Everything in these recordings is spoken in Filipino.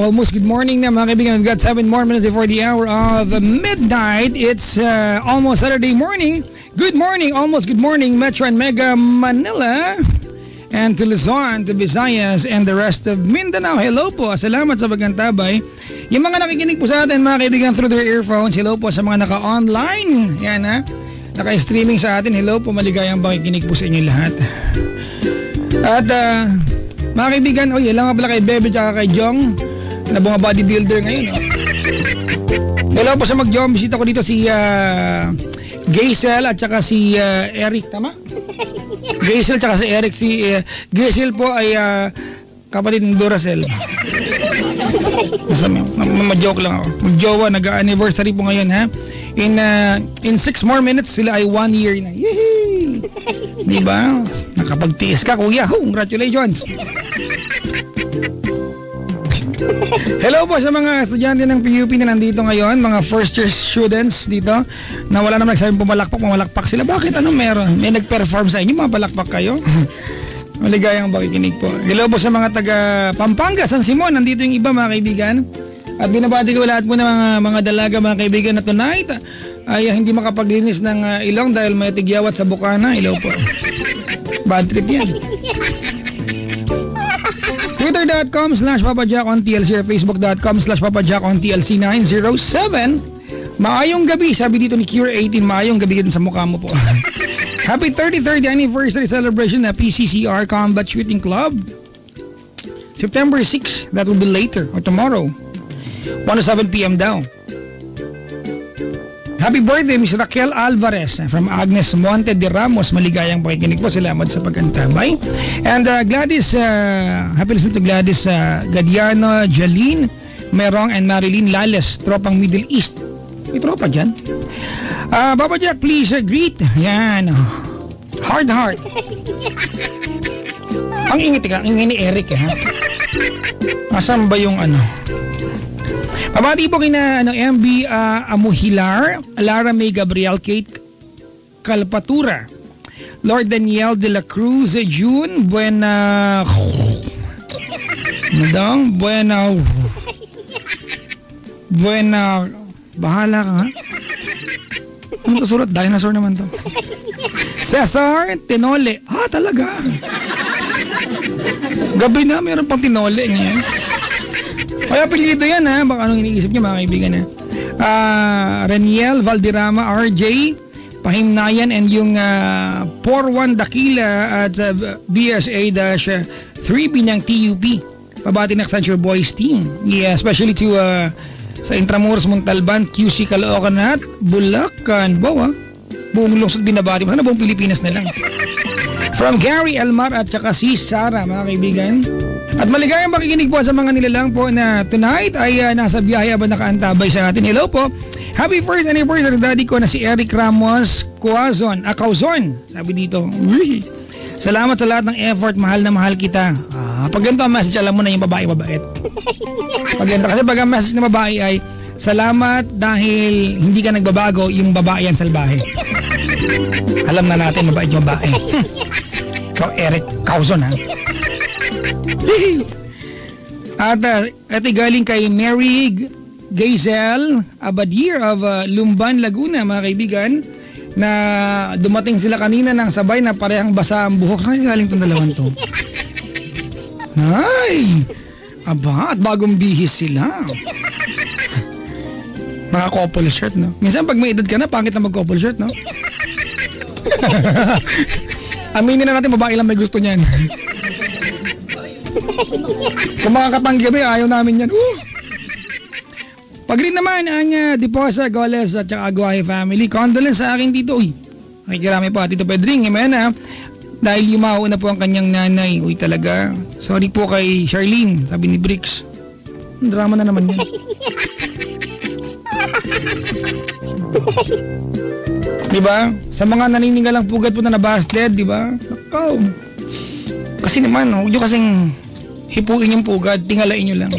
almost good morning na mga kaibigan. We've got 7 more minutes before the hour of midnight. It's almost Saturday morning. Good morning, almost good morning, Metro and Mega Manila. And to Luzon, to Visayas, and the rest of Mindanao. Hello po, salamat sa pagkantabay. Yung mga nakikinig po sa atin, mga kaibigan, through their earphones, hello po sa mga naka-online. Yan ha, naka-streaming sa atin. Hello po, maligayang pakikinig po sa inyo lahat. At mga kaibigan, yan lang nga pala kay Bebe at kay Jong na mga bodybuilder ngayon. Hello po sa mag-Jong, bisita ko dito si Gaisel at saka si Eric, tama? Gaisel at saka si Eric. Si Gaisel po ay kapatid ng Duracell. Ma-joke lang ako. Mag-jowa, nag-anniversary po ngayon ha. In 6 more minutes sila ay 1 year na. Yehey! Diba? Nakapagtiis ka kuya. Congratulations! Hello po sa mga estudyante ng PUP na nandito ngayon, mga first year students dito na wala naman nagsabing pumalakpak sila. Bakit? Ano meron? May nag-perform sa inyo? Mga palakpak kayo? Maligayang pakikinig po. Hello po sa mga taga Pampanga, San Simon. Nandito yung iba mga kaibigan. At binabati ko lahat po ng mga dalaga mga kaibigan na tonight ay hindi makapaglinis ng ilong dahil may tigyawat sa bukana. Hello po. Bad trip yan. Twitter.com/PapaJackOnTLC or Facebook.com/PapaJackOnTLC907. Maayong gabi, sabi dito ni Cure18, maayong gabi din sa mukha mo po. Happy 33rd anniversary celebration na PCCR Combat Shooting Club. September 6, that will be later or tomorrow. 1:07 p.m. daw. Happy birthday, Miss Raquel Alvarez from Agnes Monte de Ramos. Maligayang pakikinig po. Salamat sa pagkantabay. And Gladys, happy listening to Gladys Gadiano, Jaline, Merong, and Marilyn Lales, tropang Middle East. May tropa dyan. Papa Jack, please greet. Yan. Heart. Ang ingit ka, ang ingit ni Eric ha. Asan ba yung ano? Pabati po kina MB Amuhilar, Lara May Gabriel, Kate Calpatura, Lord Daniel de la Cruz, June, Buena, bahala ka ha? Ano ito sulat? Dinosaur naman to. Cesar Tinole. Talaga? Gabi na, meron pang Tinole niya. Kaya apelido yan ha, baka anong iniisip niyo mga kaibigan ha. Reniel Valderrama, RJ Pahimnayan, and yung 41 Dakila at BSA-3B ng TUP. Pabati ng Accenture Boys team. Yeah, especially to sa Intramuros, Montalban, QC, Caloocan at Bulacan. Wow ha, buong lungsod binabati mo. Sana buong Pilipinas na lang. From Gary Elmar at saka si Sarah mga kaibigan. At maligayang makikinig po sa mga nilalang po na tonight ay nasa biyahe ba nakaantabay sa atin. Hello po. Happy first anniversary daddy ko na si Eric Ramos Cuazon. Sabi dito. Uy, salamat sa lahat ng effort. Mahal na mahal kita. Pag ganito ang message, alam mo na yung babae mabait. Pag ganito, kasi pag ang message ng babae ay salamat dahil hindi ka nagbabago, yung babae yan salbahe. Alam na natin mabait yung babae. Ikaw Eric Cuazon ha. At ito galing kay Mary Gaisel Abadir of Lumban, Laguna mga kaibigan, na dumating sila kanina ng sabay na parehang basa ang buhok. Saan galing itong dalawang to? Ay! Aba, at bagong bihis sila. Mga couple shirt, no? Minsan pag may edad ka na, pangit na mag-couple shirt, no? Aminin na natin, babae lang may gusto niyan. Kung makakatanggi kami, ayaw namin yan. Pag rin naman ang Diposa, Goles at saka Aguay family, condolence sa akin dito. Uy, nakikirami pa Tito Pedring. Imena, dahil yumaho na po ang kanyang nanay. Uy talaga. Sorry po kay Charlene, sabi ni Bricks. Drama na naman yan. Diba? Sa mga nanininggalang pugat po na nabasted, diba? Nakaw. Kasi naman, huwag nyo kasing hipuin yung pugad, tingalain nyo lang.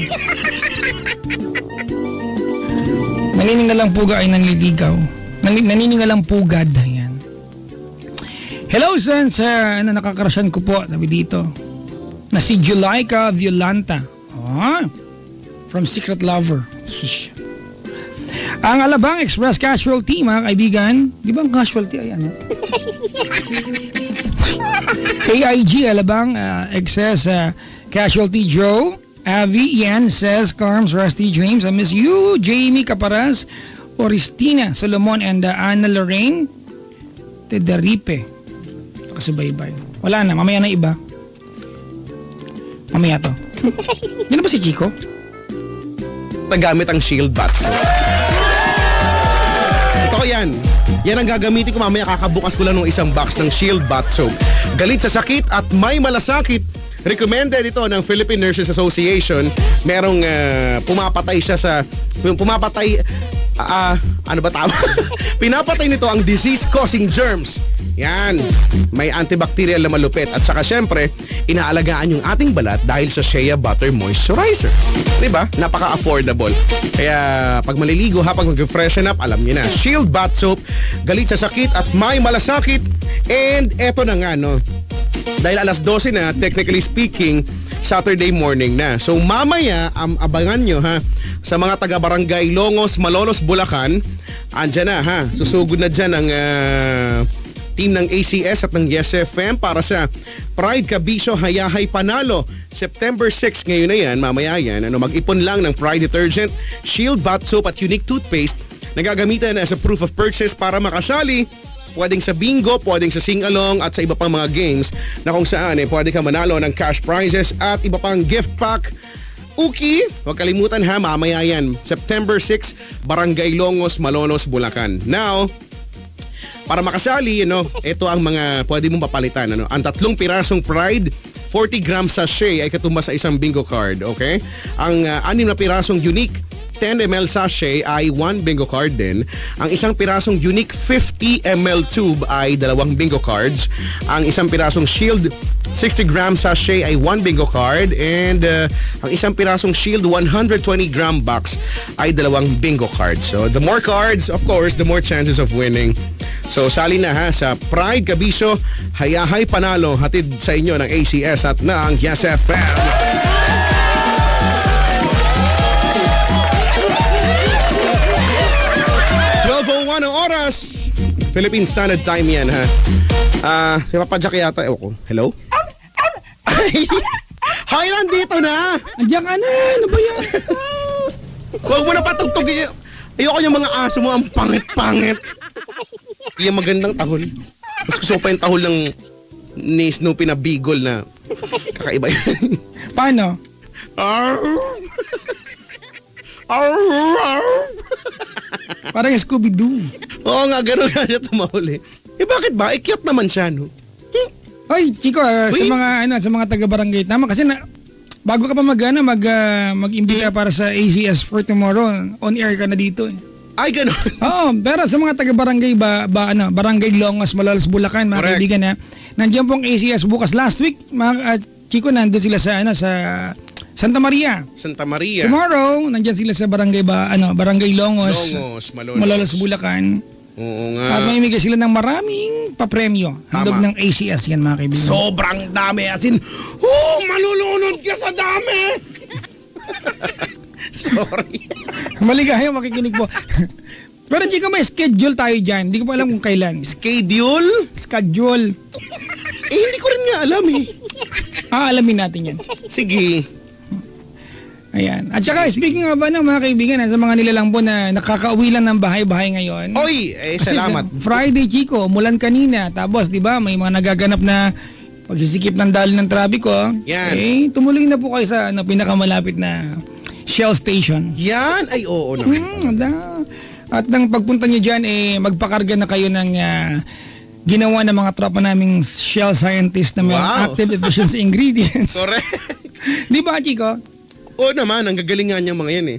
Nanininggalang puga ay nanliligaw. Nanininggalang pugad, ayan. Hello, son, sir. Nakakarasyan ko po, sabi dito. Na si Julaica Violanta. from Secret Lover. Ang Alabang Express Casualty, mga kaibigan. Di ba ang casualty ay ano? AIG Alabang Excess Casualty Joe. Avi Ian says, Carms, Rusty Dreams, I miss you. Jamie Caparas, Oristina Solomon, and Ana Lorraine Tederipe. Kasubaybay. Wala na, mamaya na iba. Mamaya to. Yan na ba si Chico? Nagamit ang shield bats. Ito yan. Yan ang gagamitin ko mamaya. Kakabukas ko lang ng isang box ng shield bat soap. Galit sa sakit at may malasakit. Recommended ito ng Philippine Nurses Association. Merong pumapatay siya sa... Pumapatay... ano ba tama? Pinapatay nito ang disease-causing germs. Yan. May antibacterial na malupit. At saka syempre, inaalagaan yung ating balat dahil sa Shea Butter Moisturizer. Diba? Napaka-affordable. Kaya pag maliligo ha, pag mag-freshen up, alam niyo na. Shield Bath Soap, galit sa sakit at may malasakit. And eto na nga, no? Dahil alas 12 na, technically speaking, Saturday morning na. So mamaya, abangan nyo ha, sa mga taga-barangay Longos, Malolos, Bulacan, andyan na ha, susugod na dyan ang team ng ACS at ng Yes FM para sa Pride Kabisyo Hayahay Panalo. September 6 ngayon na yan, mamaya yan. Mag-ipon lang ng Pride Detergent, Shield Bath Soap at Unique Toothpaste na gagamitan as a proof of purchase para makasali. Pwedeng sa bingo, pwedeng sa sing-along at sa iba pang mga games na kung saan pwede ka manalo ng cash prizes at iba pang gift pack. Uki, huwag kalimutan ha, mamaya yan. September 6, Barangay Longos, Malolos, Bulacan. Now, para makasali, ito ang mga pwede mong papalitan. Ang 3 pirasong Pride, 40 grams sachet ay katumbas sa isang bingo card, okay? Ang 6 na pirasong Unique 10 ml sachet ay 1 bingo card din. Ang isang pirasong Unique 50 ml tube ay 2 bingo cards. Ang isang pirasong Shield 60 gram sachet ay 1 bingo card. And ang isang pirasong Shield 120 gram box ay 2 bingo cards. So the more cards, of course, the more chances of winning. So sali na ha sa Pride Kabisyo Hayahay Panalo, hatid sa inyo ng ACS at ng Yes FM. 12:01 ang oras. Philippine Standard Time yan ha. Si Papa Jack yata. Ewan ko. Hello? Hi, nandito na. Andiyan ka na. Ano ba yan? Huwag mo na patugtugin. Ayoko yung mga aso mo. Ang pangit-pangit. Yung magandang tahol. Mas gusto ko pa yung tahol ng ni Snoopy na Beagle na kakaiba yan. Paano? Parang Scooby-Doo. Oo nga, gano'n nga siya tumahuli. Bakit ba? Cute naman siya, no? Hoy, Chico, sa mga taga-barangay, tama kasi bago ka pa mag-imbita para sa ACS for tomorrow, on air ka na dito eh. Ay, gano'n? Oo, pero sa mga taga-barangay Barangay Longos, Malolos, Bulacan, mga kaibigan nandiyan pong ACS bukas. Last week, Chico, nandun sila sa Santa Maria. Santa Maria. Tomorrow, nandiyan sila sa Barangay Longos, Malolos, Bulacan. Oo nga. At mamimigay sila ng maraming papremyo. Handog ng ACS yan, mga kaibigan. Sobrang dami. As in, malulunod ka sa dami! Sorry. Maligaya makikinig po. Pero Chico, may schedule tayo dyan. Hindi ko pa alam kung kailan. Schedule? Schedule. Hindi ko rin nga alam eh. Alamin natin yan. Sige. Ayan. At saka, speaking of mga kaibigan, sa mga nilalang po na nakakauwi lang ng bahay-bahay ngayon. Oy, salamat. Friday, Chico, mulan kanina. Tapos, di ba, may mga nagaganap na pagsisikip ng daloy ng trapiko. Yan. Tumuloy na po kayo sa pinakamalapit na Shell Station. Yan? Ay, oo naman. At nang pagpunta nyo dyan, magpakarga na kayo ng ginawa ng mga tropa naming Shell scientist na may active efficiency ingredients. Correct. Di ba, Chico? Oo naman, ang gagalingan niyang mga yan eh.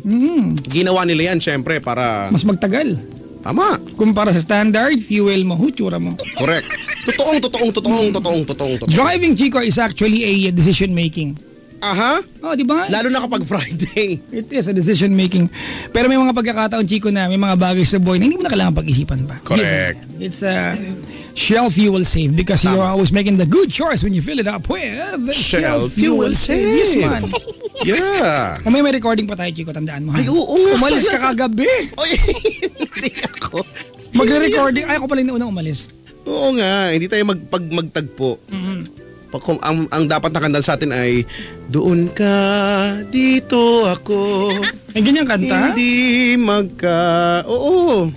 Ginawa nila yan, syempre, para... mas magtagal. Tama. Kumpara sa standard, fuel mo, hutsura mo. Correct. Totoong. Driving, Chico, is actually a decision making. Aha. Oh, di ba? Lalo na kapag Friday. It is a decision making. Pero may mga pagkakataon, Chico, na may mga bagay sa buhay na hindi mo na kailangan pag-isipan pa. Correct. It's Shell Fuel Save because you're always making the good choice when you fill it up with Shell Fuel Save. Yes, man. Yeah. May recording pa tayo, Chico. Tandaan mo. Ay, oo nga. Umalis ka kagabi. Oy, hindi ako. Magre-recording. Ay, ako pala yung unang umalis. Oo nga, hindi tayo magtagpo. Ang dapat nakanta sa atin ay doon ka, dito ako. May ganyang kanta? Hindi Oo.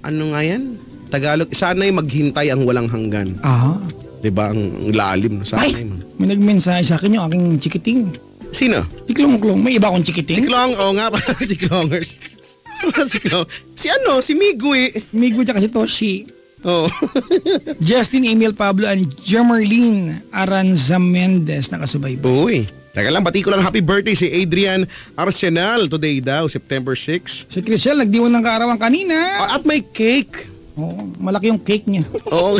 Ano nga yan? Tagalog, sana'y maghintay ang walang hanggan. Ah. Diba? Ang lalim. Ay, may nagmensahe sa akin yung aking chikiting. Sino? Si Klong. May iba akong chikiting? Si Klong, oo nga. Si Klongers. Si Klong. Si Migu eh. Migu tsaka si Toshi. Oh. Justin Emil Pablo and Jemerlyn Aranza Mendez nakasabay. Uy. Teka lang, pati ko lang happy birthday si Adrian Arsenal. Today daw, September 6. Si Chriselle nagdiwan ng kaarawan kanina. At may cake. Oo, malaki yung cake niya. Oo.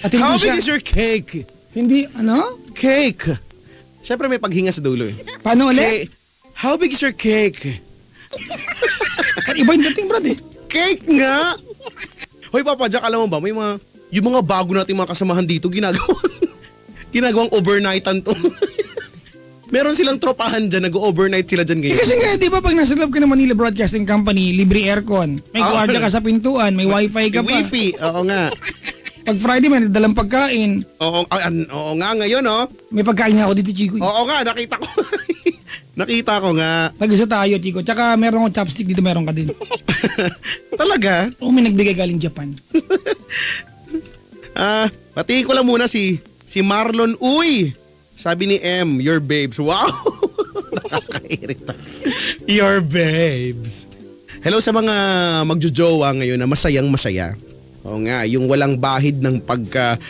At hindi How siya, big is your cake? Hindi, ano? Cake. Siyempre may paghinga sa dulo eh. Paano ulit? How big is your cake? Iba yung dating, brad eh. Cake nga! Hoy Papa Jack, alam mo ba, yung mga bago nating mga kasamahan dito, ginagawang overnightan to. Meron silang tropahan dyan, nag-overnight sila dyan ngayon. Kasi nga, di ba pag nasa loob ka ng Manila Broadcasting Company, libre aircon, may gwardiya ka sa pintuan, may wifi ka pa. Wifi, oo nga. Pag Friday may dalang pagkain. Oo nga ngayon, oh. May pagkain nga ako dito, Chico. Oo nga, nakita ko. Nakita ko nga. Tag-isa tayo, Chico. Tsaka meron akong chopstick dito, meron ka din. Talaga? Oo, may nagbigay galing Japan. Pati ko lang muna si Marlon. Uy! Sabi ni M, your babes. Wow! Nakakairita. Your babes. Hello sa mga magjojowa ngayon na masayang masaya. Oo nga, yung walang bahid ng pagka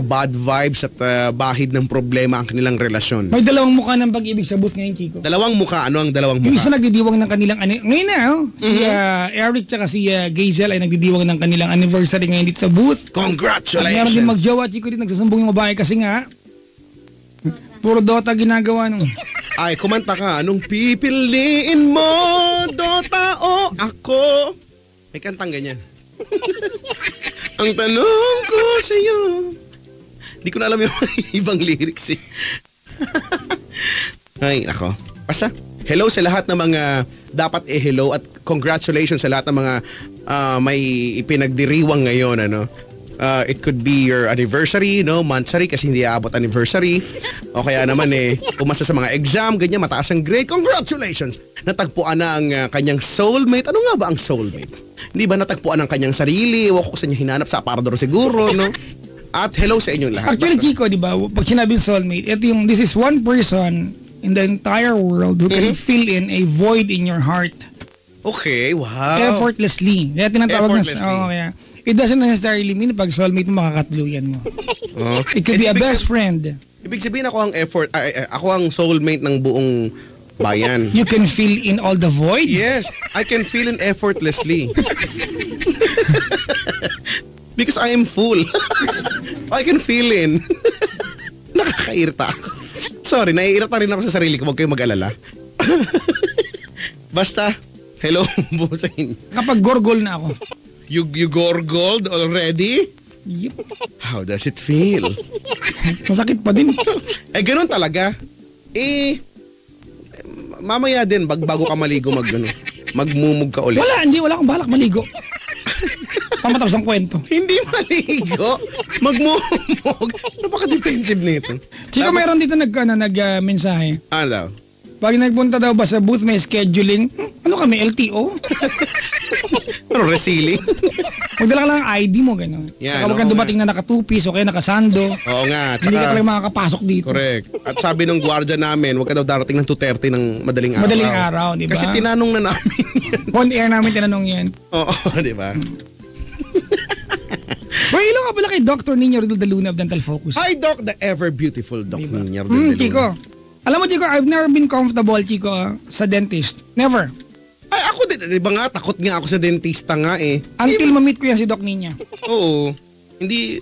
bad vibes at bahid ng problema ang kanilang relasyon. May dalawang mukha ng pag-ibig sa booth ngayon, Chico. Dalawang mukha? Ano ang dalawang Yung mukha? isa nagdidiwang ng kanilang ngayon na, si Eric tsaka si Gazel ay nagdidiwang ng kanilang anniversary ngayon dito sa booth. Congratulations! At meron din magjowa, Chico, din nagsusumbong yung babae kasi nga, puro Dota ginagawa nung. Ay, kumanta ka. Anong pipiliin mo, Dota o ako? May kantang ganyan. Ang tanong ko sa'yo. Hindi ko na alam yung ibang lyrics eh. Ay, ako. Basta, hello sa lahat ng mga dapat hello at congratulations sa lahat ng mga may ipinagdiriwang ngayon, ano. It could be your anniversary, no? Monthsary kasi hindi aabot anniversary. O kaya naman umasa sa mga exam, ganyan, mataas ang grade. Congratulations! Natagpuan na ang kanyang soulmate. Ano nga ba ang soulmate? Hindi ba natagpuan ang kanyang sarili? Ewan ko sa niya hinanap sa aparador siguro, no? At hello sa inyong lahat. Actually, Chico, di ba, pag sinabing soulmate, this is one person in the entire world who can fill in a void in your heart. Okay, wow. Effortlessly. Kaya tinatawag na, it doesn't necessarily mean pag soulmate mo makakatuluyan mo. It could be a best friend. Ibig sabihin ako ang soulmate ng buong bayan. You can fill in all the voids? Yes, I can fill in effortlessly. Because I am full. I can fill in. Nakakairita ako. Sorry, naiirita rin ako sa sarili ko. Huwag kayong mag-alala. Basta, hello po sa inyo. Kapag gorgol na ako. You gorgled already? Yep. How does it feel? Masakit pa din. Ganun talaga. Mamaya din, bago ka maligo magmumug ka ulit. Wala akong balak maligo. Pamatapos ang kwento. Hindi maligo. Magmumug. Napaka-defensive nito. Chico, meron dito nag-mensahe. Ano daw? Pag nagpunta daw ba sa booth, may scheduling. Ano kami, LTO? Pero resealing? Magdala ka lang ang ID mo, gano'n. Yeah, Kapag dumating na naka-2-piece o kaya naka-sando. Oo nga. Hindi ka talaga makakapasok dito. Correct. At sabi nung gwardiya namin, huwag ka daw darating ng 2:30 ng madaling araw. Madaling araw, di ba? Kasi tinanong na namin yan. On air namin tinanong yan. Oo, di ba? Well, ilo nga pala kay Dr. Nino Ridel de Luna of Dental Focus. Hi, Doc. The ever beautiful Doc Diba? Nino Ridel de Luna. Chico. Alam mo, Chico, I've never been comfortable, Chico, sa dentist. Never. Ay, ako, di ba nga, takot nga ako sa dentista nga eh. Until ma-meet ko yan si Doc Nina. Oo. Hindi,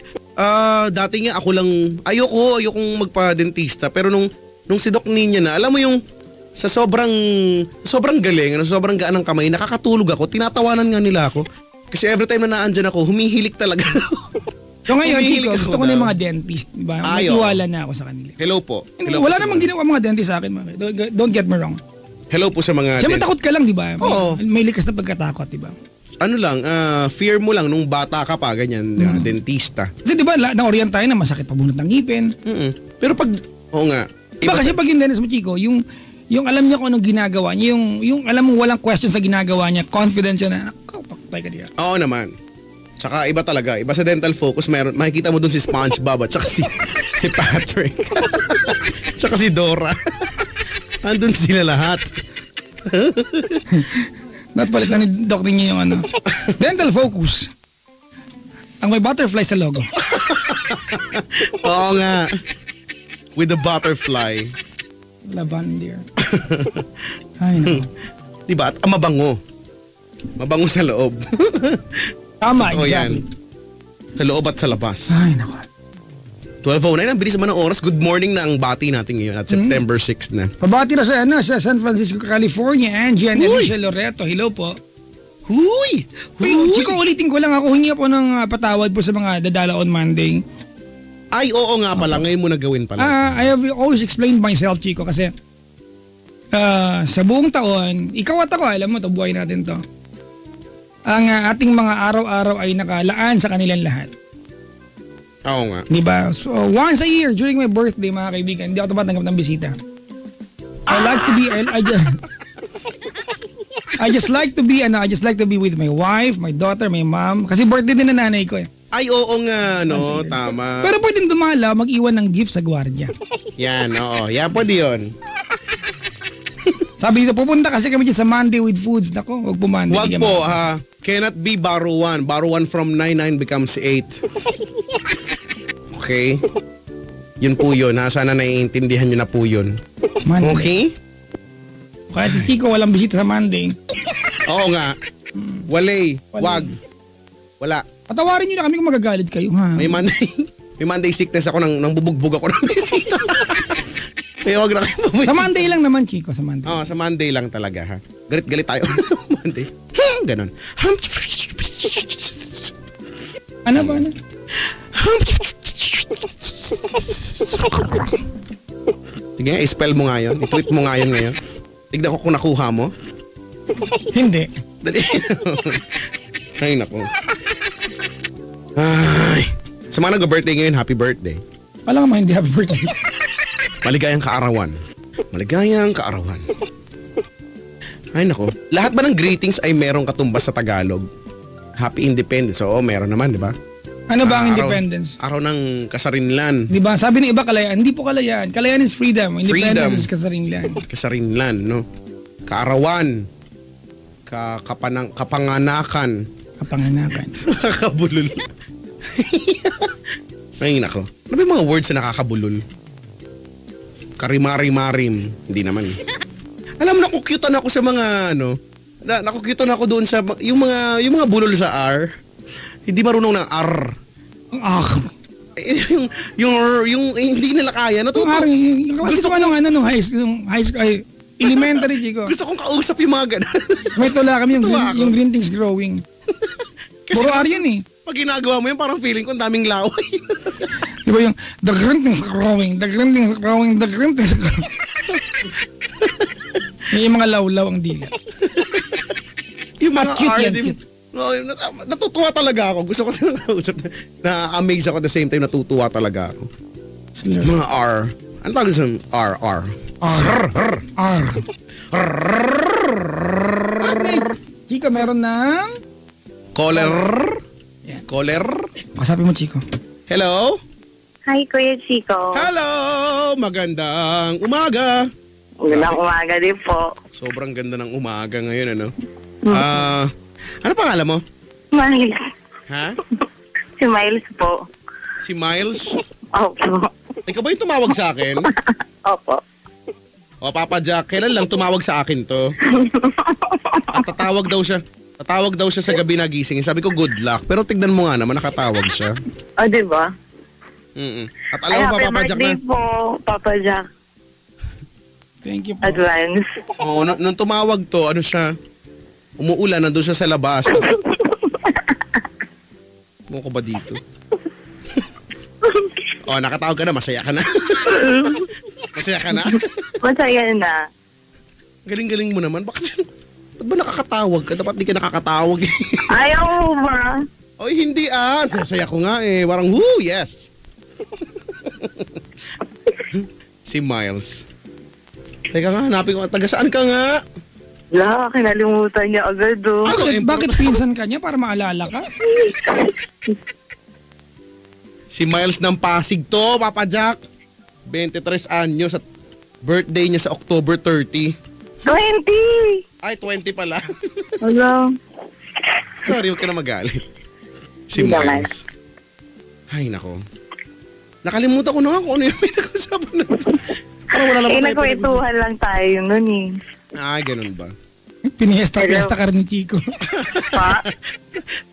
dati nga ako lang, ayokong magpa-dentista. Pero nung si Doc Nina na, alam mo yung, sa sobrang galing, sobrang gaan ng kamay, nakakatulog ako, tinatawanan nga nila ako. Kasi every time na naandyan ako, humihilik talaga. So ngayon, Humihilig Chico, ako gusto ko na daw. yung mga dentist. Diba? May Ay, oo. tiwala na ako sa kanila. Hello po. Hindi, Hello po wala sa namang mga- ginawa mga dentist sa akin. Don't get me wrong. Hello po sa mga... Siyempre takot ka lang, di ba? Oo. May likas na pagkatakot, di ba? Ano lang, fear mo lang nung bata ka pa, ganyan, dentista. Kasi di ba, na-orient tayo na masakit pabunot ng ngipin. Mm-mm. Pero pag... Oo nga. Diba kasi pag yung dentist mo, Chico, yung alam niya kung anong ginagawa niya, yung alam mo walang question sa ginagawa niya, confidence siya na, pakpay ka diya. Oo naman. Tsaka iba talaga. Iba sa Dental Focus, makikita mo dun si SpongeBob at tsaka si Patrick. Tsaka si Dora. Andun sila lahat. Palit na ni Doc niya yung ano. Dental Focus. Ang may butterfly sa logo. Oo nga. With the butterfly. Lavender. Ay, no. Diba? At mabango. Mabango sa loob. Tama, Oo yan. exactly. Sa loob at sa labas. Ay, nako. 12:09, ang bilis naman ng oras. Good morning na ang bati natin ngayon at September 6 na. Pabati na sa San Francisco, California, Angie and Alicia Loreto. Hello po. Huy! Chico, ulitin ko lang ako. Hingi po ng patawad po sa mga dadala on Monday. Ay, oo nga pala. Ngayon mo na gawin pala. I have always explained myself, Chico, kasi sa buong taon, ikaw at ako, alam mo to, buhay natin to. Ang ating mga araw-araw ay nakalaan sa kanilang lahat. Oo nga. Diba? So, once a year, during my birthday, mga kaibigan, hindi ako tumatanggap ng bisita. I just like to be with my wife, my daughter, my mom. Kasi birthday din na nanay ko eh. Ay, oo nga, no? Tama. Pero pwedeng dumala, mag-iwan ng gift sa gwardiya. Yan, oo. Yan po yun. Sabi dito, pupunta kasi kami dyan sa Monday with Foods. Nako, huwag po Monday. Wag po, ha. Cannot be borrow 1. Borrow 1 from 99 becomes 8. Okay? Yun po yun, ha. Sana naiintindihan nyo na po yun. Monday. Okay? Kahit si Chico walang bisita sa Monday. Oo nga. Walay. Wag. Wala. Patawarin nyo na kami kung magagalit kayo, ha? May Monday sickness ako nang bubugbog ako ng bisita. Kaya wag na kayo bumisita. Sa Monday lang naman, Chico, sa Monday. Oo, sa Monday lang talaga, ha. Galit-galit tayo sa Monday. Ganon. Ano ba? Ano? Sige, i-spell mo nga yun. I-tweet mo nga yun ngayon. Tignan ko kung nakuha mo. Hindi. Dali. Ay, naku. Ay. Sa mga nag-birthday ngayon, happy birthday. Wala nga hindi happy birthday. Maligayang kaarawan. Maligayang kaarawan. Ay, naku. Lahat ba ng greetings ay merong katumbas sa Tagalog? Happy Independence. Oo, meron naman, di ba? Ano ba ang Araw- independence? Araw ng kasarinlan. Di ba? Sabi ng iba kalayaan. Hindi po kalayaan. Kalayaan is freedom. Independence Freedom. is kasarinlan. Kasarinlan, no? Kaarawan. Kapanganakan. Kapanganakan. Nakakabulol. Ay, nako. Ano ba yung mga words na nakakabulol? Karimari-marim. Hindi naman. Alam mo, nakukyutan ako sa mga, nakukyutan ako doon sa, yung mga bulol sa R. Hindi marunong ng R. Yung hindi nila kaya. Gusto ko nung high school, elementary, Chico. Gusto kong kausap yung mga ganun. May tula kami Tuwa ako. yung green things growing. Puro R yan eh. Pag ginagawa mo yun, parang feeling ko ang daming laway. Di ba yung the green things growing, the green things growing, the green things growing. Yung mga lawlaw ang dila. Yung mga Cute R, yan, di- cute. No, natutuwa talaga ako. Gusto ko silang kausap. Na-amaze ako at the same time, natutuwa talaga ako. Mga R. Ano tawag sa R? R. R. Chico, meron ng... Caller. Yan. Caller. Pasabi mo, Chico. Hello? Hi, Kuya Chico. Hello! Magandang umaga. Magandang umaga din po. Sobrang ganda ng umaga ngayon, ano? Ano pangalan mo? Miles. Ha? Si Miles po. Si Miles? Opo. Ikaw ba yung tumawag sa akin? Opo. O, Papa Jack, kailan lang tumawag sa akin to? At tatawag daw siya sa gabi na gising. Sabi ko, good luck. Pero tignan mo nga naman, nakatawag siya. O, diba? At alam mo pa, Papa Jack, na... happy birthday po, Papa Jack. Thank you po. Advance. Oo, nung tumawag to, ano siya, umuulan, nandun siya sa labas. Mo ko ba dito? Nakatawag ka na. Masaya ka na. Masaya ka na? Masaya na. Galing-galing mo naman. Ba't ba nakakatawag ka? Dapat di ka nakakatawag. Ayaw mo ba? Oy, hindi Sasaya ko nga eh. Parang, woo, yes. Si Miles. Teka nga, hanapin ko. Taga saan ka nga? Wala, kinalimutan niya agad Bakit pinsan ka niya para maalala ka? Si Miles ng Pasig to, Papa Jack. 23 anyos at birthday niya sa October 30. 20! Ay, 20 pala. Wala. Sorry, huwag ka na magalit. Si Hindi naman. Miles. Ay, nako. Nakalimutan ko na nga kung ano yung pinag-usapan natin. Parang wala lang tayo Nagkwentuhan lang tayo nun Ay, ganun ba? Piniesta-piesta ka rin ni Chico. Pa?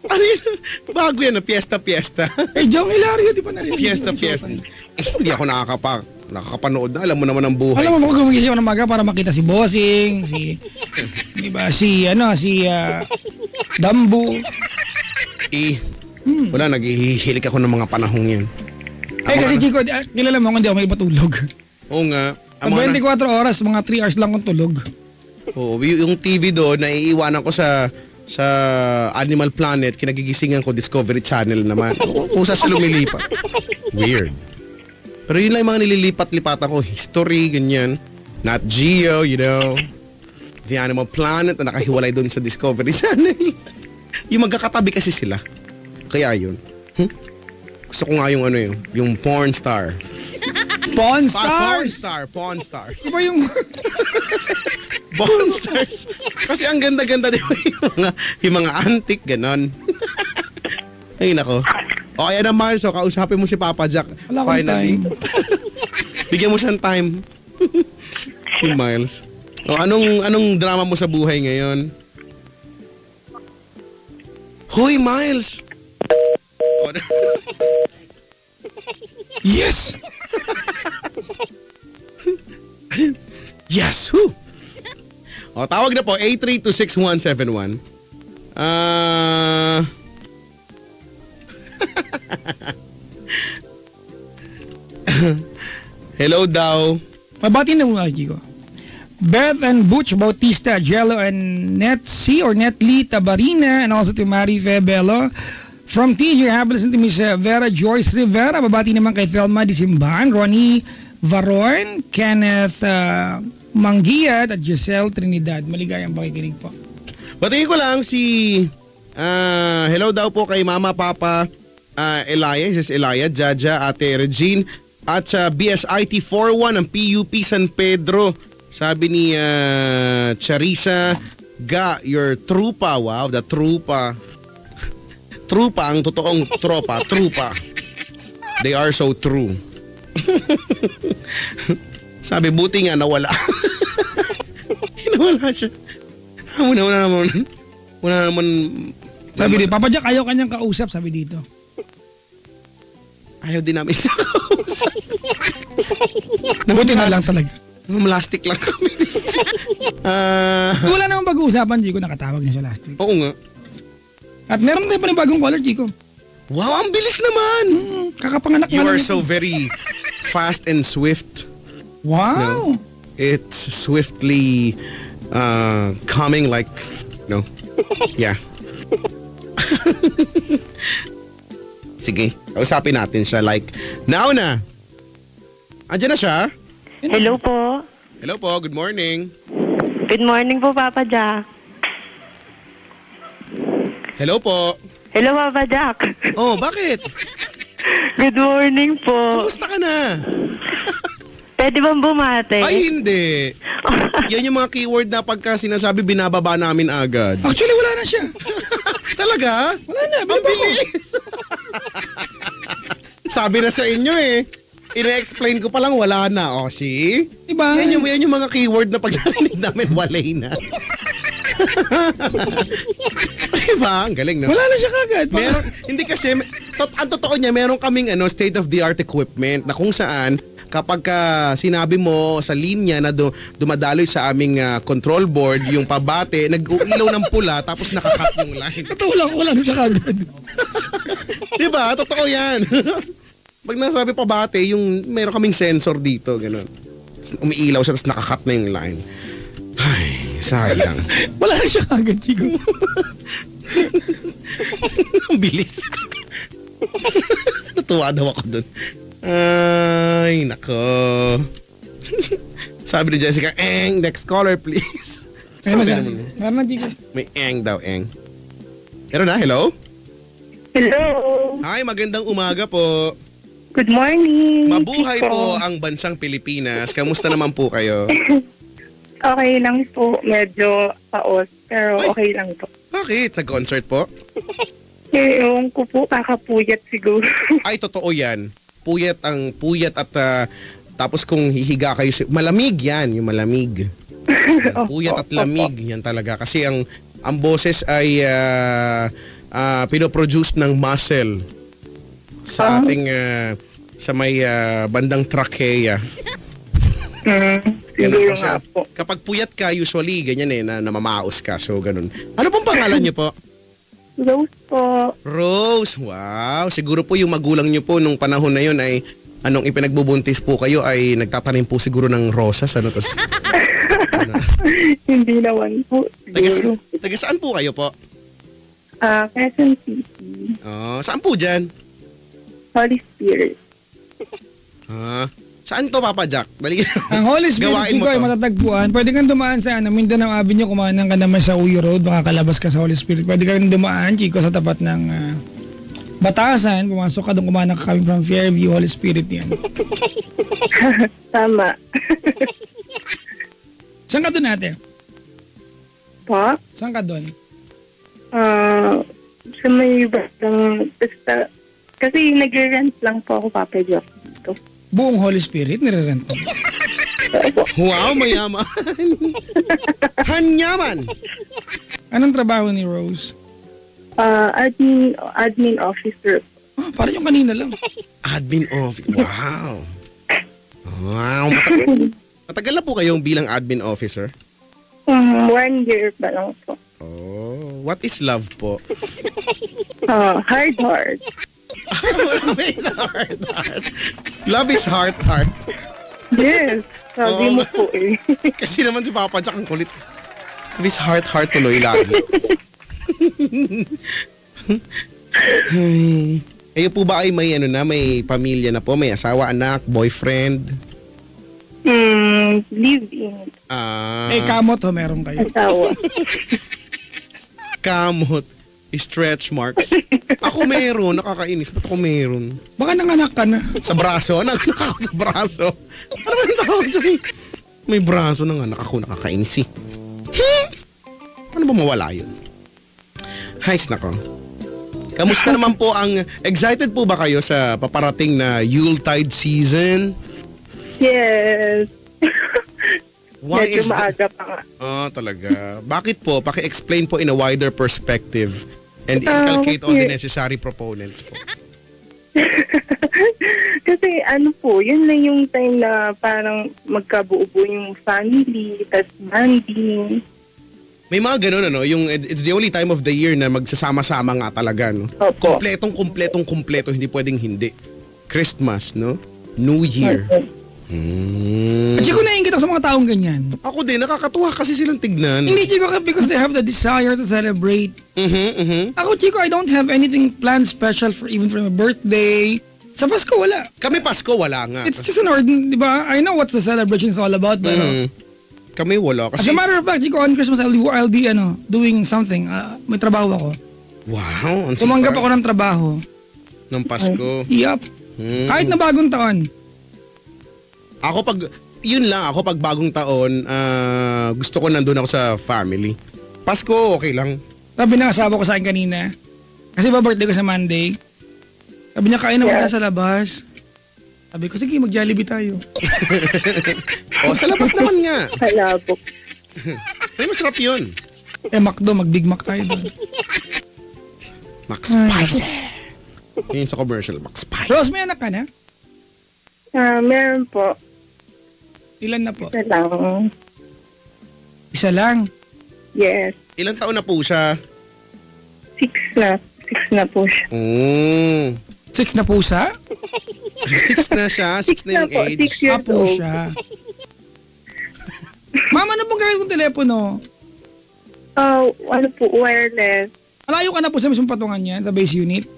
Ano yun? Bago yan, Piesta-Piesta. Jong Hilario, di ba narinig? Piesta-Piesta. Hindi ako nakakapanood na. Alam mo naman ang buhay. Alam mo, kung gumising ako ng maga para makita si Bossing, di ba, si Dambu. Wala, naghihilik ako ng mga panahong yan. Kasi Chico, kilala mo kung hindi ako may patulog. Oo nga. Sa 24 oras, mga 3 hours lang akong tulog. Oo, yung TV doon, naiiwanan ko sa Animal Planet, kinagigisingan ko Discovery Channel naman. Kung sa lumilipat. Weird. Pero yun lang yung mga nililipat-lipatan ko. History, ganyan. Nat Geo, The Animal Planet na nakahiwalay doon sa Discovery Channel. Yung magkakatabi kasi sila. Kaya yun. Gusto ko nga yung Porn Star. Pawn Stars! Pawn Stars. Di ba yung... Pawn Stars. Kasi ang ganda-ganda, di ba? Yung mga antique, ganon. Ay, nako. O, ayan na, Mars. Kausapin mo si Papa Jack. Wala akong time. Bigyan mo siyang time. Si Miles. O, anong drama mo sa buhay ngayon? Hoy, Miles! O, Yes! yes! Whew! O, tawag na po, 8326171. Hello daw. Mabati na muna, Chico. Beth and Butch Bautista, Jello and Netsi or Netly Tabarina, and also to Mari Febelo. From TJ Habelis to Miss Vera Joyce Rivera. Babati naman kay Thelma Disimban, Ronnie Varon, Kenneth Mangiat at Giselle Trinidad. Maligayang pakikinig po. Batiin ko lang si hello daw po kay Mama, Papa, Elias, Jaja, Ate Regine at sa BSIT 41 ng PUP San Pedro. Sabi ni Charissa, your trupa. Wow, the trupa. Trupa, ang totoong tropa, trupa. They are so true. Sabi, buti nga nawala. Nawala siya. Wala naman. Sabi dito, Papa Jack, ayaw kanyang kausap, sabi dito. Ayaw din namin siya kausap. Buti na lang talaga. Malastik lang kami dito. Wala namang pag-uusapan, Chico, nakatawag niya siya last week. Oo nga. At meron tayo pa ng bagong caller, Chico. Wow, ang bilis naman. Kakapanganak You na are lang so ito. very fast and swift. Wow. It's swiftly coming like, yeah. Sige, kausapin natin siya like, now na. Andiyan na siya? Hello po. Hello po, good morning. Good morning po, Papa Jack. Hello po. Hello, Papa Jack. Oh, bakit? Good morning po. Kamusta ka na? Pwede bang bumate? Ay, hindi. Yan yung mga keyword na pagka sinasabi, binababa namin agad. Actually, wala na siya. Talaga? Wala na, Ang bilis. Sabi na sa inyo eh. Ine-explain ko pa lang, wala na. O, see? Diba? Yan yung mga keyword na pag narinig namin, walay na. Diba? Ang galing na. Wala na siya kagad. Meron, hindi kasi, ang totoo niya, meron kaming state-of-the-art equipment na kung saan, kapag sinabi mo sa linya na dumadaloy sa aming control board, yung pabate, nag-uilaw ng pula tapos nakakat yung line. Totoo lang, wala na siya kagad. Diba? Totoo yan. Pag nasabi pabate, yung meron kaming sensor dito, gano'n. Umiilaw siya tapos nakakat na yung line. Ay, sayang. Wala na siya kagad, Chico. Ang bilis. Natuwa daw ako dun. Ay, nako. Sabi ni Jessica, next caller please. Ayun na siya. naman. Meron na, Chico. May daw, Meron na, hello? Hello. Hi, magandang umaga po. Good morning. Mabuhay Chico. po ang bansang Pilipinas. Kamusta naman po kayo? Okay lang po. Medyo paos. Pero Ay. okay lang po. Bakit? Nag-concert po? Ewan ko po, kakapuyat siguro. Ay, totoo yan. Puyat at tapos kung hihiga kayo, malamig yan, yung malamig. Puyat at lamig, yan talaga. Kasi ang boses ay pinoproduce ng muscle sa ating sa may bandang trachea. Siguro So, nga po. kapag puyat ka, usually ganyan na namamaos ka. So, ganun. Ano pong pangalan niyo po? Rose po. Rose, wow. Siguro po yung magulang niyo po nung panahon na yun ay anong ipinagbubuntis po kayo ay nagtatanim po siguro ng rosas. Tas, Hindi naman po. Siguro. taga saan po kayo po? Quezon City. Saan po dyan? Holy Spirit. Saan to, Papa Jack? Dali. Ang Holy Spirit, Gawain mo Chico, ay to. matatagpuan. Pwede kang dumaan sa Mindanao Avenue, kumanan ka naman sa Uyo Road, baka kalabas ka sa Holy Spirit. Pwede kang dumaan, Chico, sa tapat ng Batasan, pumasok ka doon, kumanan ka kami from Fairview, Holy Spirit yan. Tama. Saan ka doon ate? Po? Saan ka doon? Sa may batang, basta, kasi nag-rent lang po ako, Papa Jack, dito. Buong Holy Spirit, nire-rent mo. Wow, mayaman. Hanyaman. Anong trabaho ni Rose? Admin officer. Oh, parang yung kanina lang. Admin officer. Wow. Wow. Matagal na po kayong bilang admin officer? 1 year pa lang po. Oh, what is love po? Hard. Love is heart. Love is heart. Yes. Sabi mo po eh. Kasi naman si Papa Jack ang kulit. Love is heart tuloy lagi. Kayo po ba ay may pamilya na po? May asawa, anak, boyfriend? Live-in. Kamot ho, meron kayo. Asawa. Kamot. Stretch marks. Ako meron, nakakainis. Ba't ako meron? Baka nanganak ka na. Sa braso? Nanganak ako sa braso. Ano ba yung tawag sa may braso nanganak ako, nakakainis eh. Ano ba mawala yun? Hays nako. Kamusta naman po excited po ba kayo sa paparating na Yuletide season? Yes. Why Medyo is that? maaga pa nga. Talaga. Bakit po? Paki-explain po in a wider perspective and inculcate all the necessary proponents po. Kasi yun lang yung time na parang magkabuo-buo yung family, tas bonding. May mga ganun yung it's the only time of the year na magsasama-sama nga talaga, no? Opo. Kompletong, hindi pwedeng hindi. Christmas, no? New Year. Chico, naiingit ako sa mga taong ganyan. Ako din, nakakatuwa kasi silang tignan. Hindi, Chico, because they have the desire to celebrate. Ako, Chico, I don't have anything planned special even for my birthday. Sa Pasko, wala. Kami Pasko, wala nga. It's just an ordinary, di ba? I know what the celebration is all about, pero Kami wala. as Kasi, a matter of fact, Chico, on Christmas, I'll be doing something. May trabaho ako. wow, ang Tumanggap sipag ako ng trabaho. ng Pasko. Yup. Kahit na bagong taon. Yun lang, ako pag bagong taon, gusto ko nandun ako sa family. Pasko, okay lang. Sabi ng asawa ko sa akin kanina, kasi birthday ko sa Monday, sabi niya, kain naman tayo sa labas. Sabi ko, sige, mag-Jollibee tayo. Sa labas naman nga. Halabok. May masarap yun. McDo, mag-Big Mac tayo doon. Max Spicy. Yun sa commercial, Max Spicy. Rose, may anak ka na? Meron po. Ilan na po? Isa lang. Isa lang. Yes. Ilang taon na po siya? 6 na. 6 na po siya. 6 na pusa? 6 na siya? 6 na yung po, age? 6 years po old. siya. Ma'am, ano pong gamit mong telepono? Ano po, wireless. Malayo ka na po sa mismong patungan yan, sa base unit?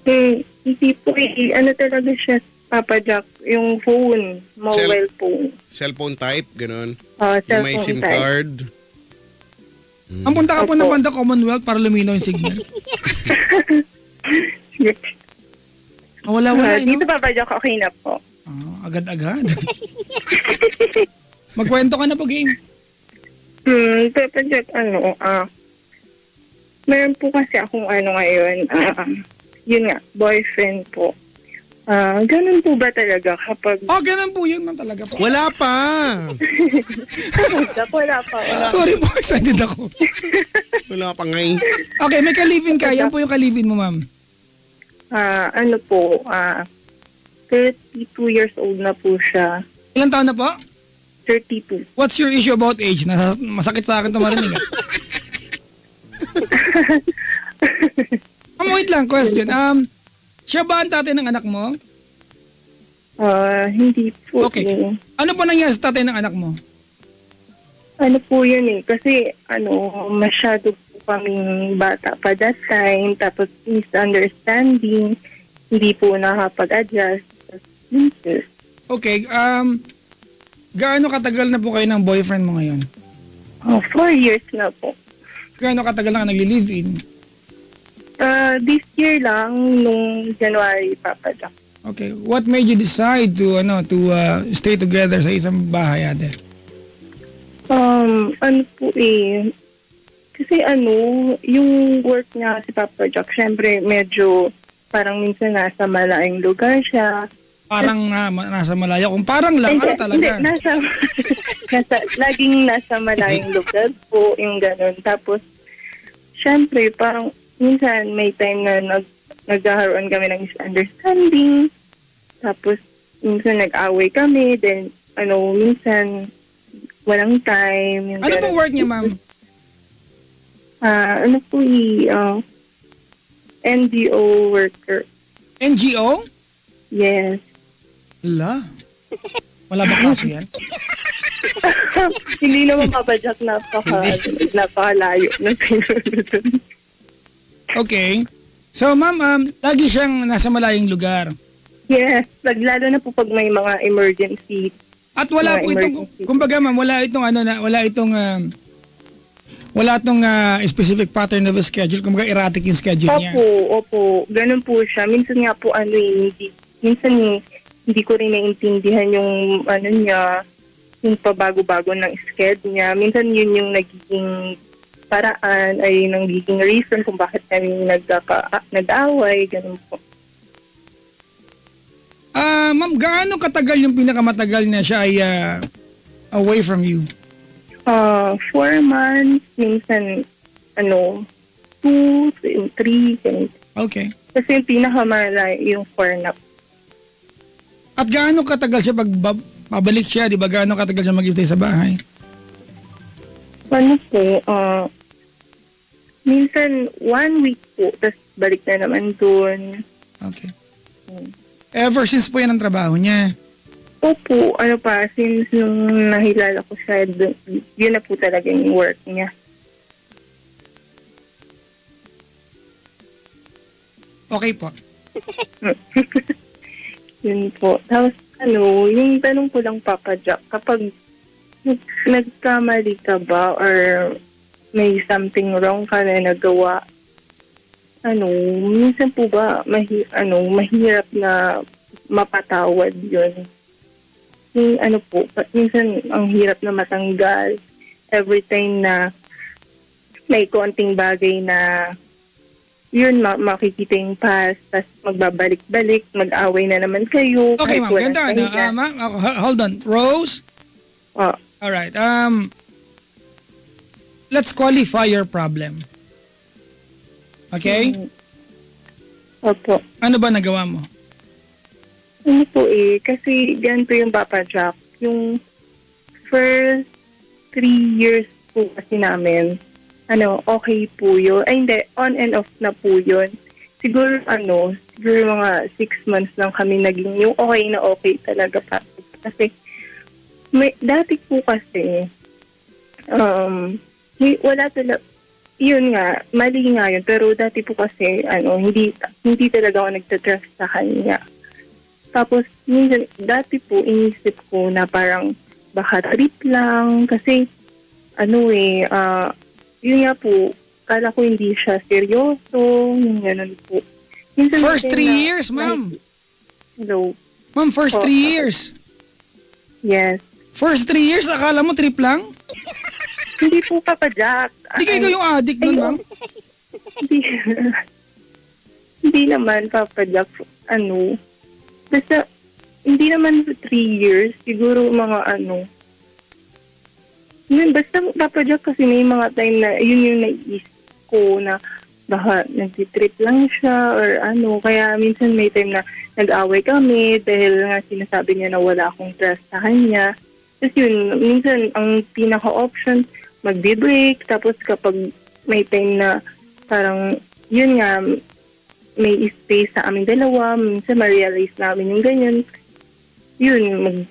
Hindi po ano talaga siya, Papa Jack, yung phone, mobile phone. Cellphone type, ganun. Cellphone Yung may SIM type. card. Ang punta ka po Opo. ng banda Commonwealth para luminaw yung signal. Wala, Dito, no? Papa Jack, okay na po. Agad-agad. Magkwento ka na po, game. Papa Jack, meron po kasi akong ngayon, yun nga, boyfriend po. Ganun po ba talaga kapag... Ganun po yun, ma'am, talaga po. Wala pa! Wala pa. Sorry po, excited ako. Wala pa ngay. Okay, may kalibin ka. Yan po yung kalibin mo, ma'am. 32 years old na po siya. Ilang taon na po? 32. What's your issue about age? Masakit sa akin ito marinig. Wait lang, question. Siya ba ang tatay ng anak mo? Hindi po. Okay. Ano po nangyari sa tatay ng anak mo? Ano po yun kasi masyado po kaming bata pa that time, tapos misunderstanding, hindi po nakapag-adjust. Okay, gaano katagal na po kayo ng boyfriend mo ngayon? 4 years na po. Gaano katagal na ka nagli-live-in? This year lang, nung January, Papa Jack. Okay, what made you decide to stay together sa isang bahay, ate? Kasi yung work niya si Papa Jack, syempre medyo parang minsan nasa malaking lugar siya. Parang nasa malayo. Kung parang lang, ano talaga? Hindi, laging nasa malaking lugar po, yung ganun. Tapos, syempre, parang minsan may time na nagkakaroon kami ng misunderstanding. Tapos, minsan nag-away kami. Then, minsan walang time. Yung Ano ganun. pong work niya, ma'am? NGO worker. NGO? Yes. Wala ba kaso yan? Hindi naman papadyak, napakalayo na pinunod. Okay. So, ma'am, lagi siyang nasa malayong lugar. Yes, lalo na po pag may mga emergency. At wala po itong, kumbaga ma'am, wala itong specific pattern of a schedule. Kumbaga erratic yung schedule niya. Opo. Ganun po siya. Minsan nga po hindi ko rin naiintindihan yung niya, yung pabago-bago ng schedule niya. Minsan yun yung nagiging paraan ay nagiging reason kung bakit kami nag-away, ganun po. Ma'am, gaano katagal yung pinakamatagal na siya ay away from you? 4 months, minsan 2, 3, ganun. Okay. Kasi yung pinakamala yung 4 na. At gaano katagal siya pag pabalik siya, di ba? Gaano katagal siya mag-stay sa bahay? Minsan 1 week po, tapos balik na naman doon. Okay. Ever since po yan ang trabaho niya? Opo, since nung nahilala ko siya, yun na po talaga yung work niya. Okay po. Yun po. Tapos yung tanong ko lang, Papa Jack, kapag nagkamali ka ba or may something wrong ka na nagawa, minsan po ba mahirap na mapatawad yun? Yung minsan ang hirap na matanggal every time na may konting bagay na yun, makikita yung past, tapos magbabalik-balik, mag-away na naman kayo. Okay, ma'am. Ganda. Ma'am, hold on. Rose? Alright. Let's qualify your problem. Okay? Opo. Ano ba nagawa mo? Ano po kasi ganito yung Papa Jack. Yung first 3 years po kasi namin, okay po yun. Ay hindi, on and off na po yun. Siguro mga 6 months lang kami naging yung okay talaga pa. Kasi dati po kasi, wala talaga, yun nga, mali nga yun. Pero dati po kasi, hindi talaga ako nagtatrust sa kanya. Tapos, minsan, dati po, inisip ko na parang baka trip lang. Kasi, yun nga po, kala ko hindi siya seryoso, yung ganun po. Minsan, First 3 years, ma'am. Hello. Ma'am, first 3 years. Yes. First 3 years, akala mo trip lang? Hindi po, Papa Jack. Hindi kayo yung addict nun, ma'am? Hindi naman, Papa Jack. Basta, hindi naman 3 years. Siguro mga basta, Papa Jack, kasi may mga time na yun yung naisip ko na baka nagtitrip lang siya or Kaya minsan may time na nag-away kami dahil nga sinasabi niya na wala akong trust sa kanya. Tapos yun, minsan ang pinaka-option, magbe-break. Tapos kapag may time na parang, yun nga, may space sa aming dalawa, minsan ma-realize namin yung ganyan. Yun,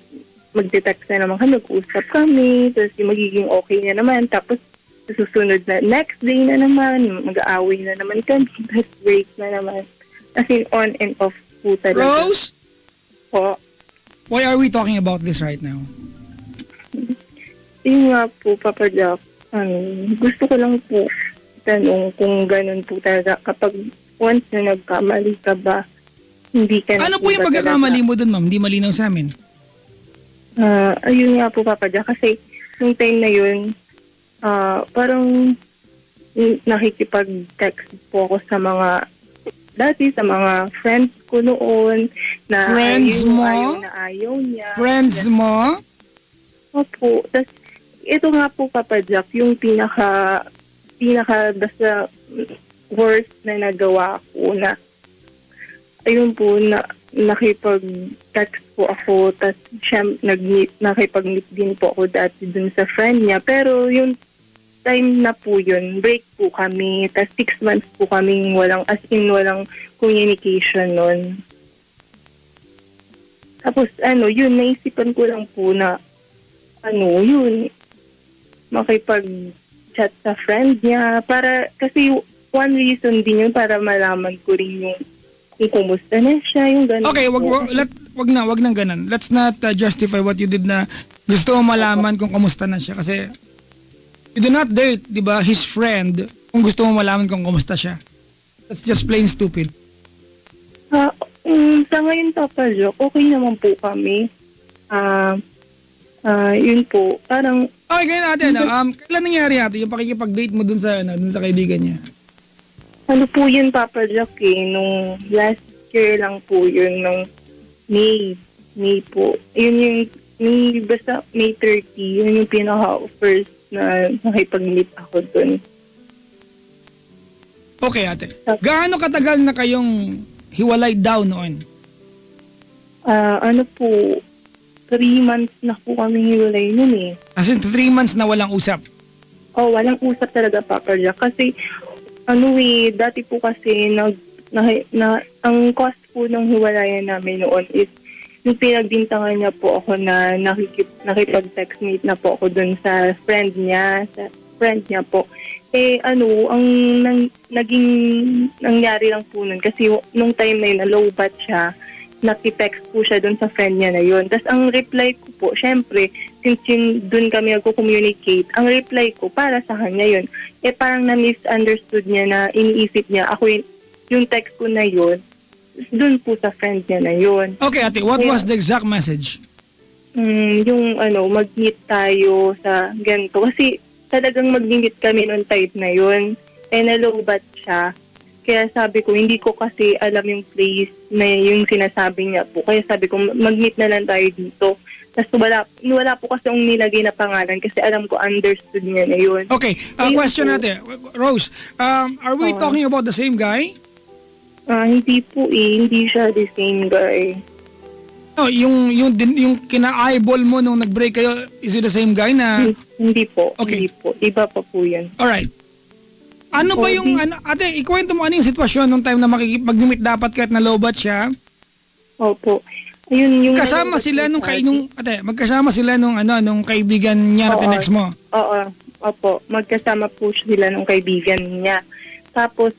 mag-detect na naman kami, mag-usap kami, tapos yung magiging okay na naman. Tapos susunod na, next day na naman, mag-aaway na naman kami, tapos break na naman. As in, on and off po talaga. Rose? Po. Why are we talking about this right now? Yun nga po, Papa Jack. Gusto ko lang po tanong kung ganun po talaga. Kapag once na nagkamali ka ba, hindi ka na Ano po yung pagkakamali mo dun, ma'am? Hindi malinaw sa amin. Ayun nga po, Papa Jack. Kasi nung time na yun, parang nakikipag-text po ako sa mga friends ko noon na friends mo? ayaw na ayaw niya. Friends mo? Opo. Tapos, ito nga po, Papa Jack, yung pinaka basta worst na nagawa ko na ayun po, na nakipag-text po ako, tapos siya nakipag-meet din po ako dati dun sa friend niya. Pero yung time na po yun, break po kami, tapos 6 months po kaming walang communication nun. Tapos yun, naisipan ko lang po na makipag-chat sa friend niya, kasi one reason din yun para malaman ko rin yung kumusta na siya, yung gano'n. Okay, wag nang ganun. Let's not justify what you did na gusto mo malaman kung kumusta na siya kasi you do not date, di ba, his friend kung gusto mo malaman kung kumusta siya. That's just plain stupid. Sa ngayon, Papa Jack, okay naman po kami. Yun po, parang... Okay, ganyan natin. Kailan nangyari natin yung pakikipag-date mo dun sa kaibigan niya? Ano po yun, Papa Jack, nung last year lang po yun, nung May po. Yun yung, basta May 30, yun yung pinaka-first na nakipag-meet ako dun. Okay, ate. Gaano katagal na kayong hiwalay daw noon? Ano po, 3 months na po kami hiwalay nun As in, 3 months na walang usap? Oh, walang usap talaga, Papa Jack. Kasi, dati po kasi ang cost po ng hiwalayan namin noon is yung pinagbintangan niya po ako na nakipag-text meet na po ako dun sa friend niya po. Ang nangyari lang po nun kasi nung time na yun, na low bat siya, nakitext po siya dun sa friend niya na yun. Tapos ang reply ko po, syempre, since dun kami nagko-communicate, ang reply ko para sa kanya yun. Parang na-misunderstood niya na iniisip niya, ako yung text ko na yun, dun po sa friend niya na yun. Okay, ate, what was the exact message? Yung mag-meet tayo sa ganito. Kasi talagang mag-meet kami noong time na yun. Nalobat siya. Kaya sabi ko, hindi ko kasi alam yung place na yung sinasabi niya po. Kaya sabi ko, mag-meet na lang tayo dito. Tapos wala po kasi yung nilagay na pangalan kasi alam ko understood niya na yun. Okay, question natin. Rose, are we talking about the same guy? Hindi po hindi siya the same guy. Oh, yung kina-eyeball mo nung nag-break kayo, is it the same guy na... Hindi po. Okay. Hindi po. Iba pa po yun. Alright. Ano ba yung, ate, ikwento mo ano yung sitwasyon nung time na mag-meet dapat kahit nalobat siya? Opo. Ayun, yung Kasama sila magkasama sila nung kaibigan niya na tinext mo? Oo. Opo. Magkasama po sila nung kaibigan niya. Tapos,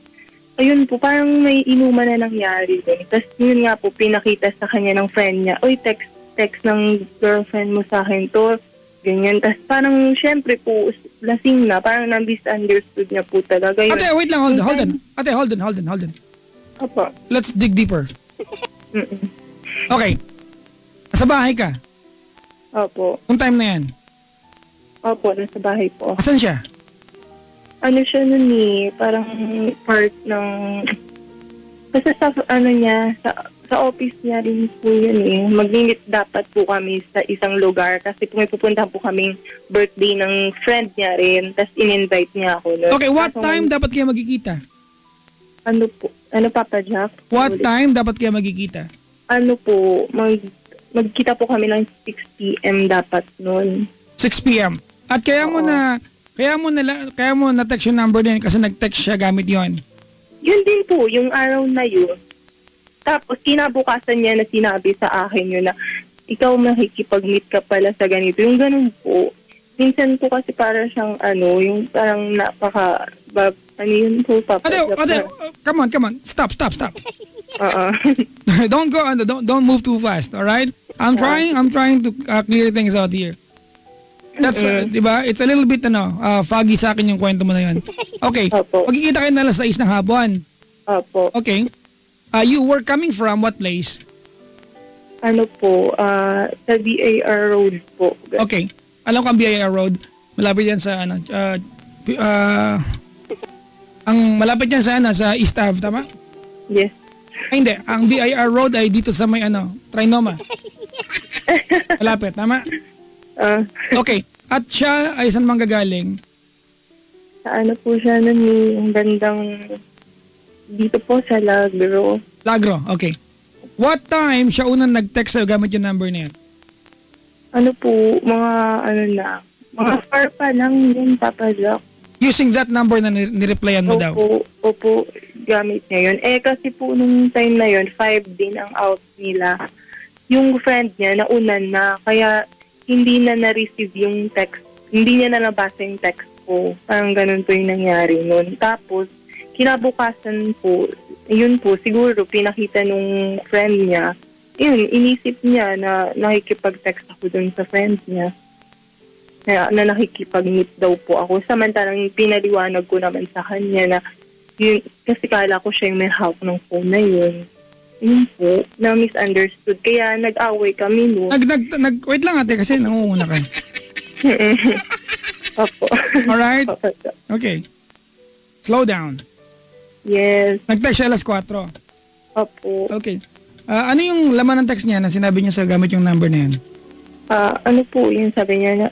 ayun po, parang may inuman na nangyari doon. Tapos yun nga po, pinakita sa kanya ng friend niya, oy, text ng girlfriend mo sa akin to. Ganyan. Tapos parang, syempre po, lasing na. Parang na-misunderstood niya po talaga yun. Ate, wait lang, hold on. Ate, hold on. Opo. Let's dig deeper. Mm-mm. Okay. Nasa bahay ka? Opo. Kung time na yan? Opo, nasa bahay po. Asan siya? Ano siya nun parang part ng... Basta sa sa office niya rin po yun Mag-meet dapat po kami sa isang lugar kasi may pupuntahan po kaming birthday ng friend niya rin. Tapos in-invite niya ako nun. Okay, what time dapat kayo magkikita? Ano po? Ano, Papa Jack? What time dapat kayo magkikita? Ano po, magkita po kami ng 6 p.m. dapat nun. 6 p.m. At kaya mo na text yung number din kasi nag-text siya gamit yon. Yun din po, yung araw na yun. Tapos kinabukasan niya na sinabi sa akin yun na ikaw makikipag-meet ka pala sa ganito. Yung ganun po. Minsan po kasi para siyang yung parang yun po, Papa. Ate, come on. Stop. Don't move too fast, all right? I'm trying to clear things out here. That's, diba? It's a little bit, foggy sa akin yung kwento mo na yun. Okay. Opo. Magkikita kayo na alas 6 ng hapon. Opo. Okay. You were coming from what place? Ano po, sa BAR Road po. Okay. Alam ko ang BIR Road, malapit yan sa, malapit yan sa East Ave, tama? Yes. Ay, hindi. Ang BIR Road ay dito sa may, Trinoma. Malapit, tama? Okay. At siya ay saan manggagaling? Sa ano po siya nun yung bandang dito po sa Lagro. Lagro, okay. What time siya unang nag-text sa'yo gamit yung number na yan? Ano po, mga far pa lang yun, Papa Jack. Using that number na nireplyan mo daw? Opo, gamit niya yun. Kasi po nung time na yun, 5 din ang out nila. Yung friend niya, naunan na, kaya hindi na na-receive yung text. Hindi niya na nabasa yung text ko. Parang ganun po yung nangyari nun. Tapos, kinabukasan po, yun po, siguro pinakita nung friend niya, yun, inisip niya na nakikipag-text ako dun sa friend niya. Na nakikipag-meet daw po ako. Samantalang pinaliwanag ko naman sa kanya na yun, kasi kala ko siya yung may hawak ng phone na yun. Yun po, na misunderstood. Kaya nag-away kami no. Wait lang ate kasi nangunguna ka. Opo. Alright? Okay. Slow down. Yes. Nag-text siya alas 4. Opo. Okay. Ano yung laman ng text niya na sinabi niya sa gamit yung number na yan? Ano po yun, sabi niya na,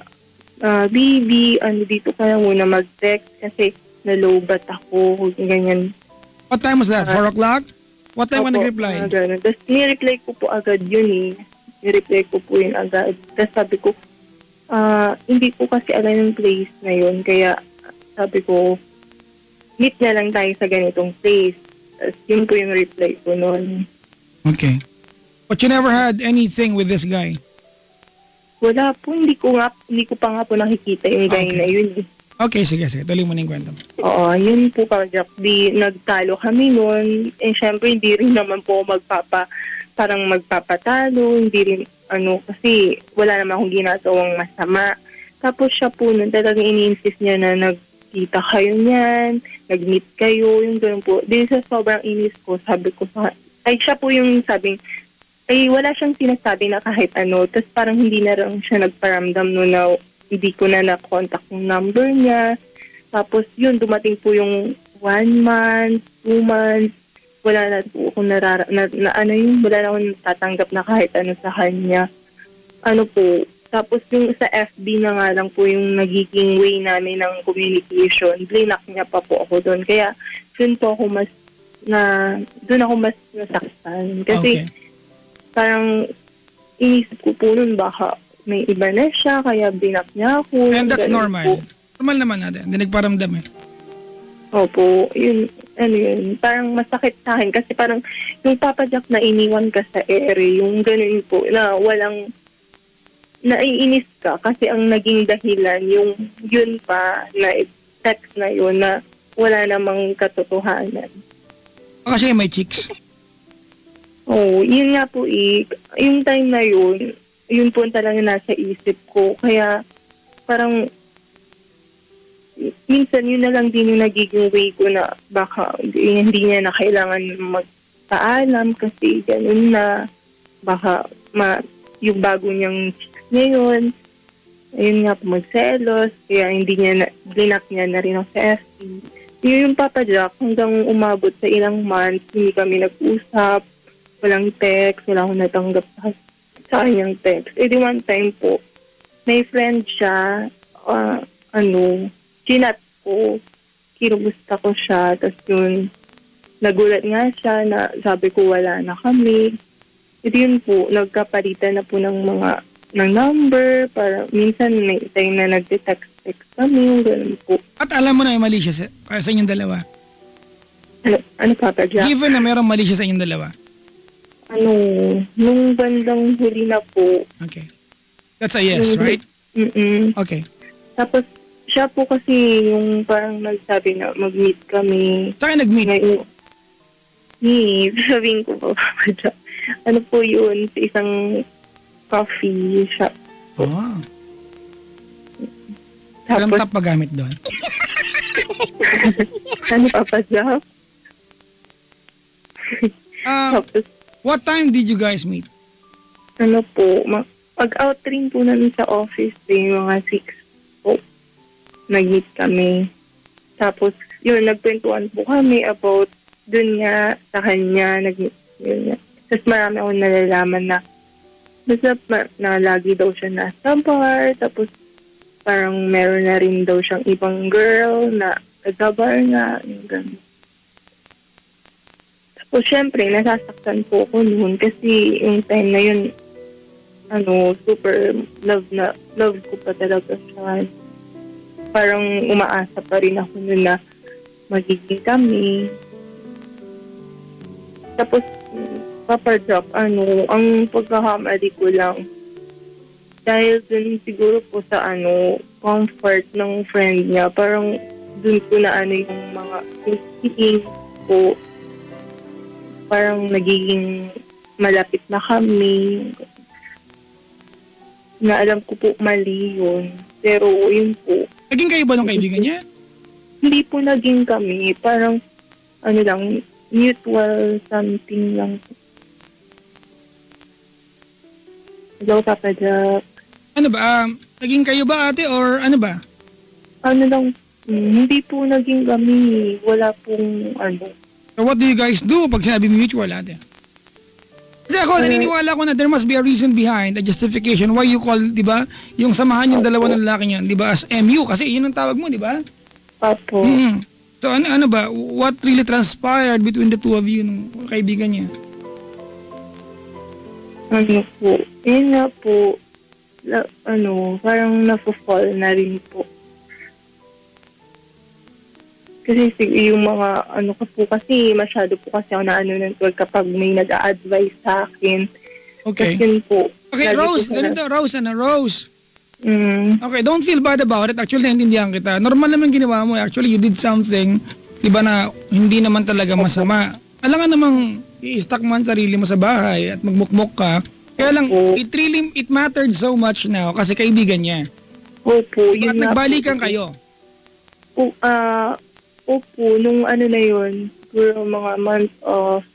baby, dito ka na muna mag-text kasi nalobat ako, ganyan. What time was that? 4 o'clock? What time ka nag-reply? Tapos ni-reply ko po agad yun Ni-reply ko po yun agad. Tapos sabi ko, hindi ko kasi alam yung place na yun. Kaya sabi ko, meet na lang tayo sa ganitong place. Tapos yun po yung reply ko noon. Okay. But you never had anything with this guy? Wala po. Hindi ko pa nga po nakikita yung guy na yun. Okay, sige. Tuloy mo na yung kwento. Oo, yun po, Jack. Nagtalo kami noon. Syempre, hindi rin naman po parang magpapatalo. Hindi rin, kasi wala naman akong ginagawang masama. Tapos siya po nun, talagang ini-insist niya na nagkita kayo niyan, nag-meet kayo, yung gano'n po. Din sa sobrang inis ko, sabi ko siya po yung sabing, wala siyang sinasabi na kahit ano. Tapos parang hindi na rin siya nagparamdam no na hindi ko na na-contact yung number niya. Tapos yun, dumating po yung 1 month, 2 months, wala na po akong wala na akong tatanggap na kahit ano sa kanya. Tapos yung sa FB na nga lang po yung nagiging way namin ng communication, blinak niya pa po ako doon. Kaya doon ako mas nasaktan. Kasi parang inisip ko po nun baka may iba na siya, kaya binak niya ako. And that's Ganun normal. po. Normal naman natin. Hindi nagparamdam eh. Opo, yun, parang masakit sa akin kasi parang yung Papa Jack na iniwan ka sa ere, yung ganun po, na walang, naiinis ka kasi ang naging dahilan, yung yun pa na text na yun na wala namang katotohanan. Kasi may chicks. Oh, yun nga po yung time na yun po talaga nasa isip ko. Kaya parang minsan yun na lang din yung nagiging way ko na baka hindi niya na kailangan magpaalam kasi ganun na baka yung bago niyang chicks ngayon, ayun nga po magselos, kaya hindi niya blinak niya na rin ako sa FB. Yun yung Papa Jack, hanggang umabot sa ilang months, hindi kami nag-usap, walang text, wala akong natanggap sa kanyang text. Di one time po, may friend siya, chinat ko, kinumusta ko siya, tapos yun, nagulat nga siya na sabi ko wala na kami. Yun po, nagkapalitan na po ng number, para minsan may time na nagte-text kami, ganun po. At alam mo na yung mali siya sa inyong dalawa. Ano Papa Jack? Given na merong mali siya sa inyong dalawa. Nung bandang huli na po. Okay. That's a yes, right? Okay. Tapos, siya po kasi yung parang nagsabi na mag-meet kami. Saan kayo nag-meet? Sabihin ko po, Papa Jack. Ano po yun, sa isang coffee shop. Oh. Tapos, Anong tap pagamit doon? ano Papa Jack? Tapos, What time did you guys meet? ano po, pag-out rin po namin sa office, mga 6 po, nag-meet kami. Tapos, yun, nagkwentuhan po kami about dun nga sa kanya, yun nga. Tapos marami akong nalalaman na basta na lagi daw siya nasa bar, tapos parang meron na rin daw siyang ibang girl na taga-bar nga, yung gano'n. So, syempre, nasasaktan po ako noon kasi yung time na yun, super love ko pa talaga siya. Parang umaasa pa rin ako noon na magiging kami. Tapos, Papa Jack, ang pagkakamali ko lang, dahil dun siguro po sa comfort ng friend niya, parang dun ko na yung mga feeling ko, parang nagiging malapit na kami. Na alam ko po mali yun. Pero yun po. Naging kayo ba ng kaibigan niya? Hindi po naging kami. Parang mutual something lang. Hello, Papa Jack. Ano ba? Naging kayo ba ate or ano ba? Hindi po naging kami. Wala pong So what do you guys do pag sinabi mutual ate? Kasi ako, naniniwala ko na there must be a reason behind, a justification why you call, di ba, yung samahan yung dalawa ng lalaki niyan, di ba, as MU, kasi yun ang tawag mo, di ba? Opo. So ano ba, what really transpired between the two of you, nung kaibigan niya? Yun nga po, parang nafo-fall na rin po. Kasi yung mga ko po kasi masyado po kasi ako na ng kapag may nag-a-advise sa akin. Okay. Kasi yun po. Okay, Rose, ganito, Rose. Okay, don't feel bad about it. Actually, naintindihan kita. Normal naman ginawa mo. Actually, you did something, diba na hindi naman talaga masama. Alam nga namang i-stuck man sarili mo sa bahay at magmukmok ka. Kaya lang, it mattered so much now kasi kaibigan niya. Opo, yun at nagbalikan kayo. Opo, nung na yun, siguro mga month of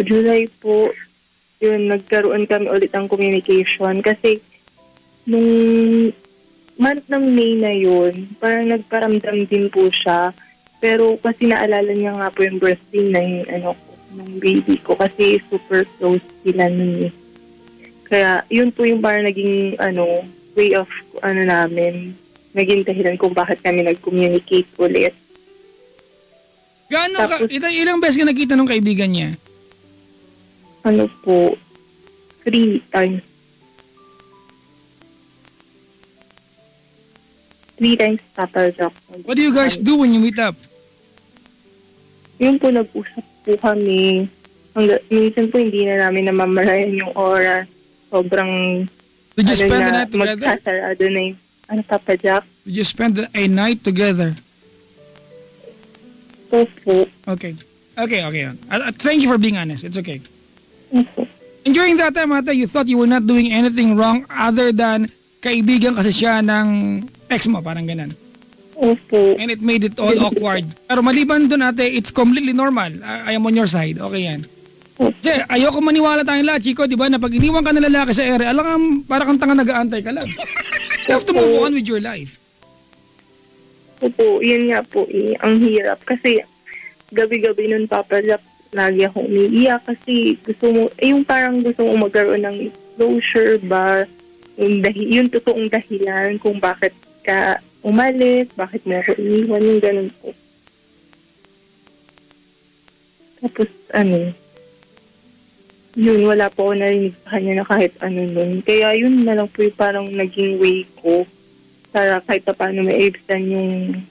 July po, yun, nagkaroon kami ulit ng communication. Kasi, nung month ng May na yun, parang nagparamdam din po siya. Pero kasi naalala niya nga po yung birthday na yung ng baby ko. Kasi super close sila nun. Kaya, yun po yung parang naging, way of, namin, naging dahilan kung bakit kami nag-communicate ulit. Ilang beses ka nakita ng kaibigan niya? 3 times. 3 times, Papa Jack. What do you guys do when you meet up? Yun po, nag-usap po kami. Minsan po hindi na namin namamalayan yung oras. Sobrang Did you spend the night together? Magsasarado na yung Papa Jack. Did you spend a night together? Opo. Okay. Thank you for being honest. It's okay. Opo. And during that time, ate, you thought you were not doing anything wrong other than kaibigan kasi siya ng ex mo, parang ganun. Opo. And it made it all awkward. Pero maliban dun, ate, it's completely normal. I am on your side. Okay yan. Kasi ayoko maniwala tayong lahat, Chico, di ba? Na pag iniwan ka ng lalaki sa ere, alam ka, parang kang tanga nag-aantay ka lang. You have to move on with your life. Opo, yun nga po ang hirap. Kasi gabi-gabi nun, Papa Jack, lagi ako umiiyak kasi yung parang gusto mo magkaroon ng closure ba, yung totoong dahilan kung bakit ka umalis, bakit mo ako iniwan, yung ganun po. Tapos yun, wala po ako narinig sa kanya na kahit ano nun. Kaya yun na lang po yung parang naging way ko para kahit pa paano maibsan yung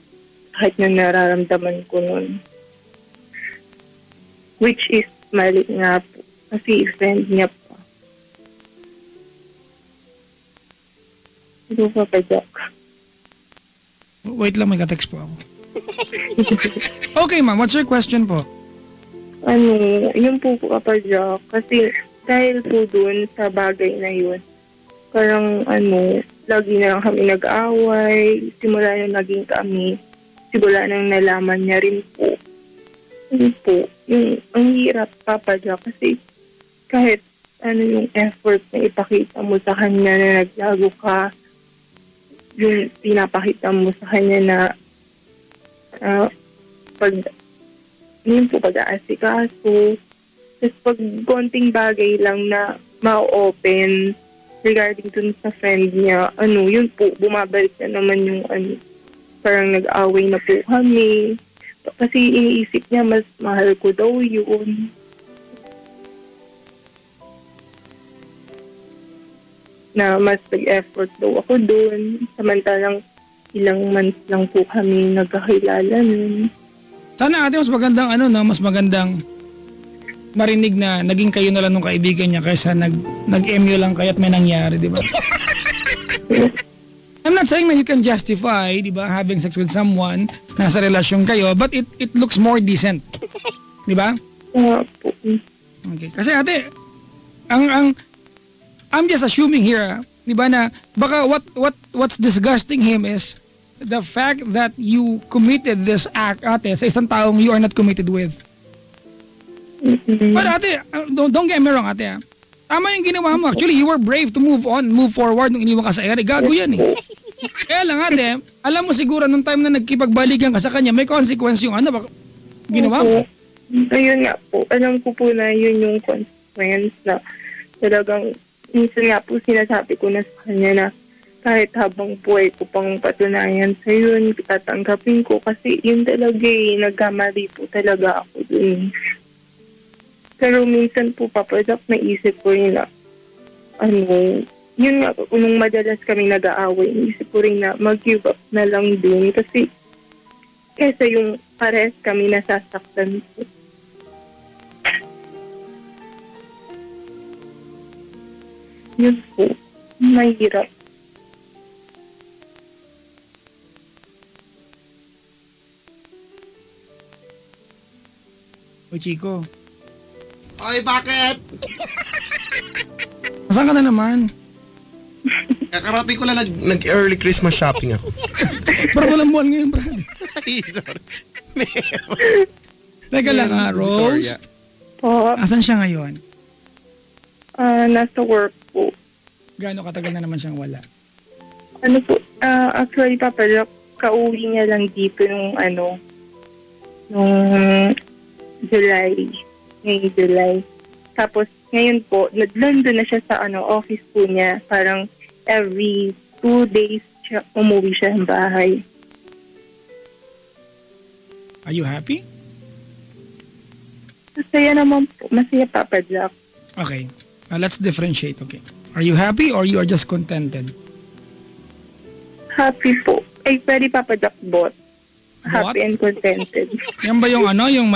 kahit na nararamdaman ko nun. Which is mali nga po. Kasi friend niya pa. Ito pa Jack. Wait lang, may ka-text po ako. Okay, ma'am. What's your question po? Yun po Papa Jack. Kasi dahil po dun sa bagay na yun, parang lagi na lang kami nag-away. Simula nang naging kami, simula nang nalaman niya rin po. Yun po, ang hirap Papa Jack kasi kahit yung effort na ipakita mo sa kanya na naglago ka, yung pinapakita mo sa kanya na pag-aasikaso. Tapos pag konting bagay lang na ma-open regarding dun sa friend niya, yun po, bumabalik na naman yung parang nag-away na po kami. Kasi iniisip niya, mas mahal ko daw yun. Na mas nag-effort daw ako dun. Samantalang ilang months lang po kami nagkakilala nun. Sana ate, mas magandang mas magandang marinig na naging kayo na lang ng kaibigan niya kaysa nag-MU lang kayo at may nangyari, di ba? I'm not saying na you can justify, di ba, having sex with someone, nasa relasyon kayo, but it looks more decent. Di ba? Okay. Kasi ate, I'm just assuming here, di ba, na baka what's disgusting him is the fact that you committed this act, ate, sa isang taong you are not committed with. But ate, don't get me wrong, ate. Tama yung ginawa mo. Actually, you were brave to move forward nung iniwan ka sa ere. Gago yan eh. Kaya lang ate, alam mo siguro nung time na nagkipagbalikan ka sa kanya, may consequence yung ginawa mo. Ayun nga po. Alam ko po na yun yung consequence na talagang minsan nga po sinasabi ko na sa kanya na kahit habang buhay ko pang patunayan sa yun, tatanggapin ko kasi yun talaga nagkamali po talaga ako dun. Pero minsan po Papa Jack, naisip ko rin na yun nga, nung madalas kami nag-aaway, naisip ko rin na mag-give up na lang dun kasi kesa yung parehas kami nasasaktan po. Yun po, mahirap. O Chico. Oy, bakit? Saan ka na naman? Kakarating ko lang nag-early Christmas shopping ako. Pero walang buwan ngayon, Brad. Ay, sorry. Teka lang Rose. Sorry, Po, Asan siya ngayon? nasa work po. Gaano katagal na naman siyang wala? Actually, Papa Jack, kauwi niya lang dito nung July. Ngayong July. Tapos, ngayon po, nandun na siya sa office po niya. Parang every 2 days umuwi siya ng bahay. Are you happy? Masaya naman po. Masaya, Papa Jack. Okay. Let's differentiate, okay. Are you happy or you are just contented? Happy po. Ay, pwede Papa Jack bot. Bot? Happy and contented. Yan ba yung yung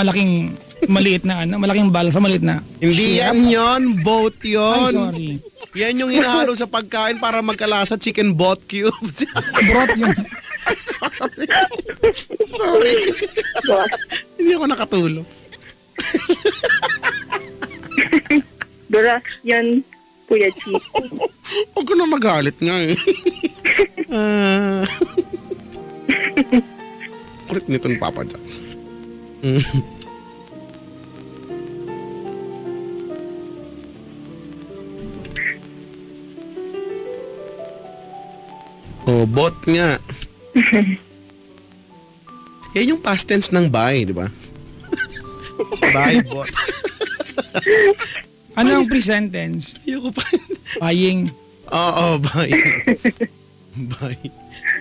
maliit na malaking balsa, maliit na? Hindi yan yon, boat Ay, yon. sorry. Yan yung hinahalo sa pagkain para magkalasa chicken bot cubes. Brot yun. Sorry. Bot. Hindi ako nakatulog. Duras yan, Kuya Chico. Huwag ko na magalit nga eh. Kulit nito ni Papa Jack. Oh, bot nga. Yan yung past tense ng buy, di ba? Buy, bot. Ano ang present tense? Ayoko pa. Buying. Oo, buy. Buy.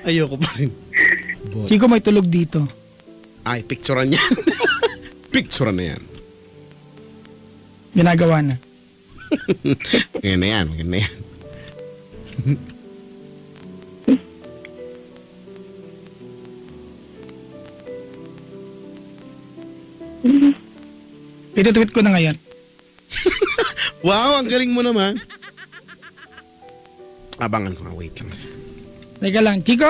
Ayoko pa rin. Bot. Chico, may tulog dito. Ay, picturean yan. Picturean na yan. Ginagawa na. Ganyan na yan, ganyan na yan. Ito-tweet ko na ngayon. Wow, ang galing mo naman. Abangan ko nga, wait lang. Teka lang. Chico,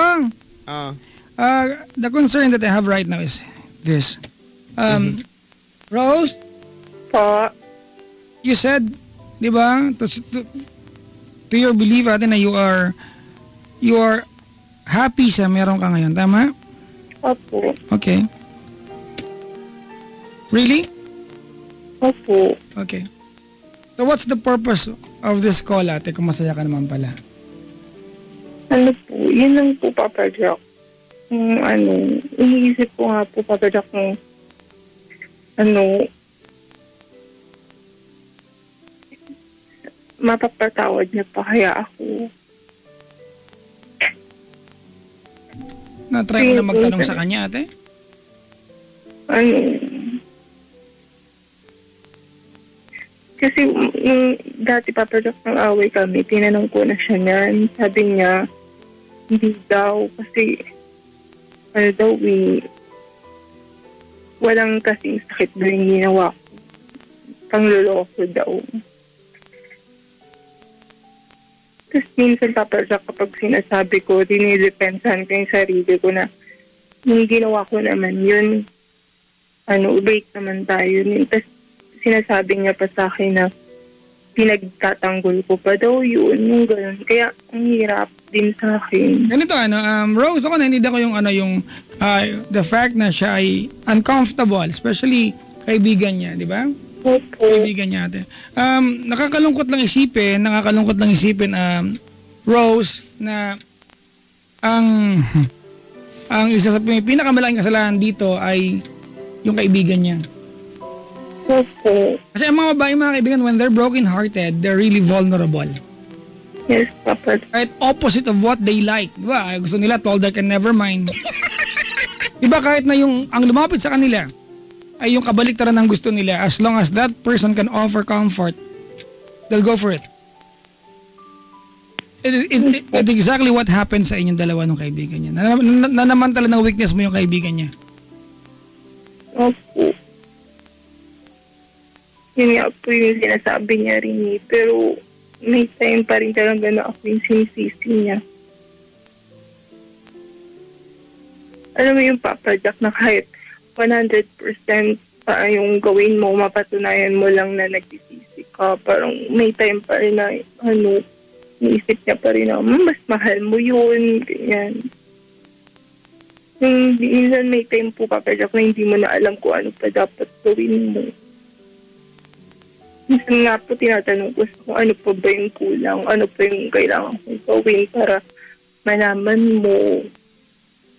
Ah, the concern that I have right now is this. Rose, Po. you said, di ba, to your belief ate na you are happy sa meron ka ngayon. Tama? Opo. Okay. Really? Opo. Okay. So what's the purpose of this call ate kung masaya ka naman pala? Ano po, yun lang po, Papa Jack. Iniisip ko nga po, Papa Jack, kung mapapatawad niya pa kaya ako. Na-try mo na magtanong sa kanya ate? Kasi nung dati Papa Jack ng away kami, tinanong ko na siya niyan. Sabi niya, hindi daw kasi walang kasing sakit daw yung ginawa ko. Pangloloko daw. Tapos minsan Papa Jack kapag sinasabi ko, dinidepensahan ko yung sarili ko na yung ginawa ko naman yun, break naman tayo. Tapos sinasabi niya pa sa akin na pinagtatanggol ko pa daw yun, yung gano'n. Kaya ang hirap din sa akin. Ganito Rose, ako naninig ko yung the fact na siya ay uncomfortable, especially kaibigan niya, di ba? Opo. Kaibigan niya ate. Nakakalungkot lang isipin, Rose, na ang isa sa pinakamalaking kasalanan dito ay yung kaibigan niya. Opo. Kasi ang mga babae, mga kaibigan, when they're broken-hearted, they're really vulnerable. Yes, Papa. Kahit opposite of what they like. Di ba? Gusto nila, told her can never mind. Di ba kahit na ang lumapit sa kanila ay yung kabaliktaran ng gusto nila, as long as that person can offer comfort, they'll go for it. It's exactly what happened sa inyong dalawa ng kaibigan niya. Nanamantala ng weakness mo yung kaibigan niya. Opo. Yun nga po yung sinasabi niya rin eh. Pero may time pa rin talaga na ako yung sinisisi niya. Alam mo yung Papa Jack na kahit 100% pa yung gawin mo, mapatunayan mo lang na nagsisisi ka. Parang may time pa rin na niisip niya pa rin na mas mahal mo yun, ganyan. Yung minsan may time po Papa Jack na hindi mo na alam kung ano pa dapat gawin mo. Minsan nga po tinatanong ko kung ano pa ba yung kulang, ano pa yung kailangan kong gawin para malaman mo,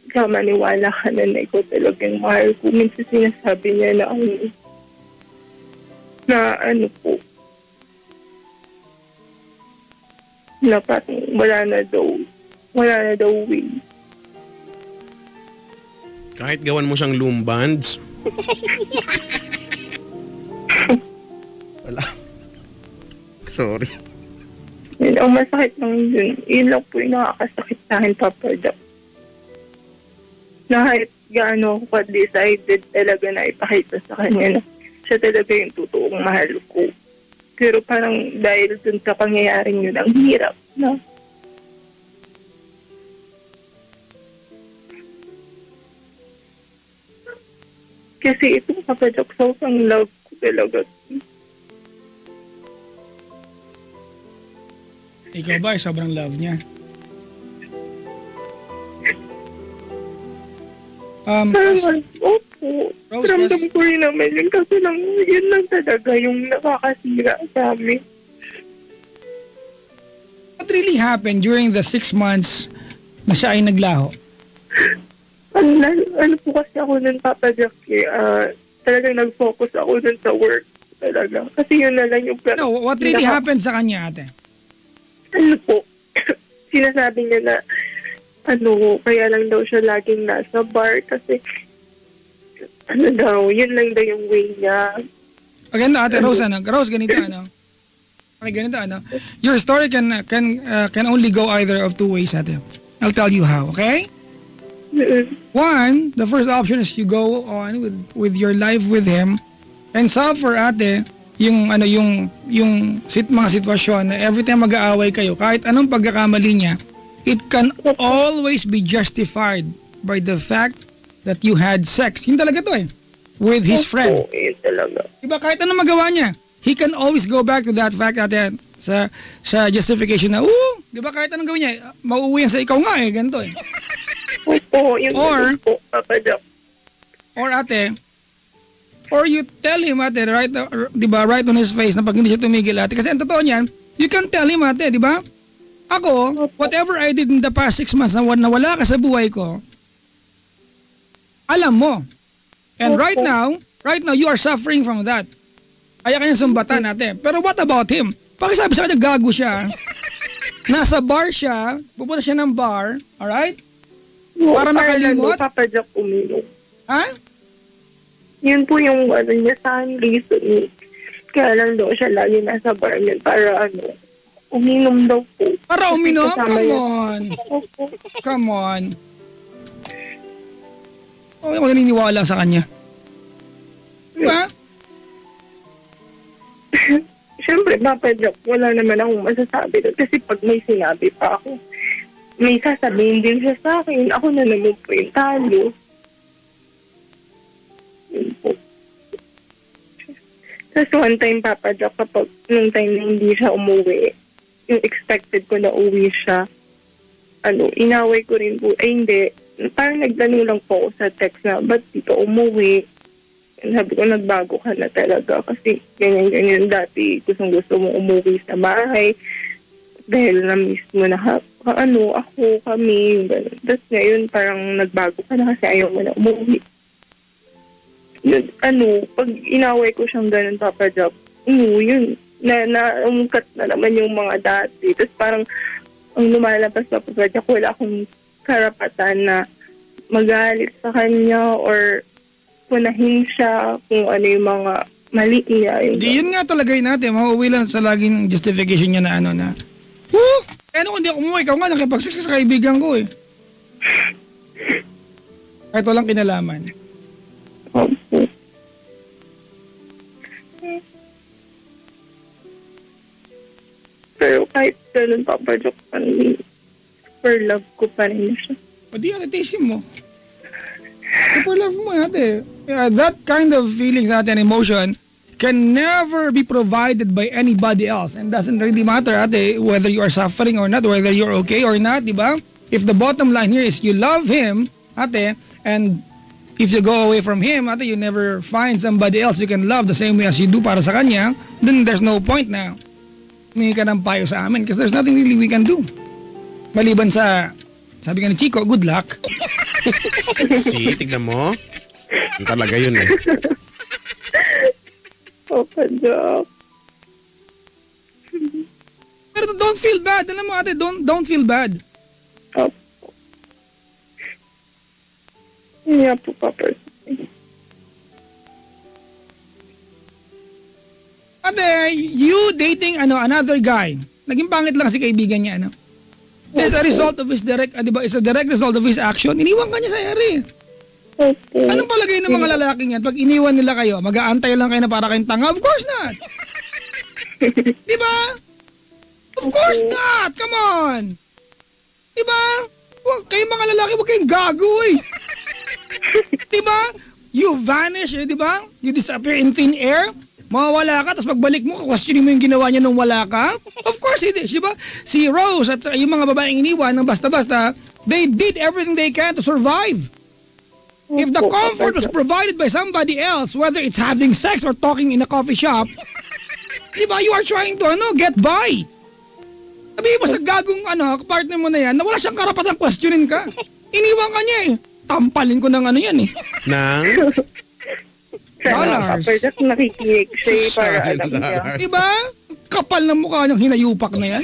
maniwala ka na ikaw talagang mahal ko. Minsan sinasabi niya na po, na parang wala na daw way. kahit gawan mo siyang lumbands. Wala. Sorry. Yun, ang masakit lang yun. Yun lang po yung nakakasakit sa akin, Papa Jack. Na kahit gaano ako ka-decided talaga na ipakita sa kanya na siya talaga yung totoong mahal ko. Pero parang dahil dun sa pangyayaring yun, ang hirap na. Kasi itong Papa Jack, sobrang love ko talaga. Ikaw ba ay sobrang love niya? Parang, opo. Rose, Ramdam ko rin naman yun. Kasi lang, yun lang talaga yung nakakasira sa amin. What really happened during the 6 months na siya ay naglaho? Ano po kasi ako nun, Papa Jack, talagang nag-focus ako nun sa work talaga. Kasi yun na lang yung... No, what really happened sa kanya, ate? Ano po, sinasabi niya na kaya lang daw siya laging nasa bar kasi yun lang daw yung way niya. Maganda, ate Rose, Rose, ganito, Okay, ganito, Your story can only go either of two ways, ate. I'll tell you how, okay? One, the first option is you go on with your life with him and suffer, ate, yung mga sitwasyon na every time mag-aaway kayo, kahit anong pagkakamali niya, it can always be justified by the fact that you had sex. Yun talaga to with his friend. Yun talaga. Diba, kahit anong magawa niya, he can always go back to that fact ate, sa justification na, diba, kahit anong gawin niya, mauuwi yan sa ikaw nga ganito Opo, yun po, Papa Jack. Or ate, or you tell him ate, right, diba, right on his face na pag hindi siya tumigil ate. Kasi ang totoo niyan, you can tell him ate, diba? Ako, whatever I did in the past 6 months na wala ka sa buhay ko, alam mo. And right now, you are suffering from that. Kaya kanya sumbatan ate. Pero what about him? Pakisabi sa kanya, gago siya. Nasa bar siya, pupunta siya ng bar, alright? Para makalimot. Papa Jack uminom. Ha? Yun po yung niya sa reason. Kaya lang daw siya lagi nasa bar niyan para uminom daw po. Para uminom? Come on. Come on. Ako naniniwala sa kanya. Diba? Siyempre, Papa Jack, wala naman akong masasabi doon. Kasi pag may sinabi pa ako, may sasabihin din siya sa akin. Ako na naman po yung talo. Yun po. Tapos one time, Papa Jack, kapag nung time na hindi siya umuwi, yung expected ko na uwi siya, inaway ko rin po, hindi, parang nagtanong lang po ako sa text na, ba't dito umuwi? And sabi ko, nagbago ka na talaga kasi ganyan-ganyan dati, gusto mo umuwi sa bahay dahil na-miss mo na ako, kami, gano'n. Tapos ngayon, parang nagbago ka na kasi ayaw mo na umuwi. Yun, pag inaway ko siyang gano'n, Papa Jack, yun, naungkat na naman yung mga dati. Tapos parang ang lumalabas na po, wala akong karapatan na magalit sa kanya or punahin siya kung ano yung mga mali niya. Di yun nga talaga yun natin. Mauuwi lang sa laging justification niya na kung hindi ako umuwi, ikaw nga nakipag-sex ka sa kaibigan ko Kahit walang kinalaman. Opo. Pero kahit ganun, Papa Jack, super love ko pa rin siya. Pwede atitisin mo. Super love mo ate. That kind of feelings ate and emotion can never be provided by anybody else. And doesn't really matter ate whether you are suffering or not, whether you're okay or not, di ba? If the bottom line here is you love him, ate, and if you go away from him, ate, you never find somebody else you can love the same way as you do para sa kanya, then there's no point na humingi ka ng payo sa amin because there's nothing really we can do. Maliban sa, sabi nga ni Chico, good luck. See, tignan mo. Yung talaga yun Papa Jack. Pero don't feel bad. Alam mo ate, don't feel bad. Opo. Hindi po, Papa. Ate, you dating another guy. Naging pangit lang kasi kaibigan niya, ano? As a result of his it's a direct result of his action, iniwan ka niya sa ere. Opo. Anong palagay ng mga lalaking yan? Pag iniwan nila kayo, mag-aantay lang kayo na para kayong tanga? Of course not! Diba? Of course not! Come on! Diba? Kayo mga lalaki, huwag kayong gago eh. Diba? You vanish, diba? You disappear in thin air. Mawawala ka, tapos pagbalik mo, questionin mo yung ginawa niya nung wala ka. Of course it is, diba? Si Rose at yung mga babaeng iniwan ng basta-basta, they did everything they can to survive. If the comfort was provided by somebody else, whether it's having sex or talking in a coffee shop, diba, you are trying to get by. Sabihin mo sa gagong partner mo na yan, na wala siyang karapatang questionin ka. Iniwan ka niya eh. Tampalin ko ng yan eh. Nang? Dollars. Kapag nakikinig siya para alam niya. Diba? Kapal ng mukha niyang hinayupak na yan.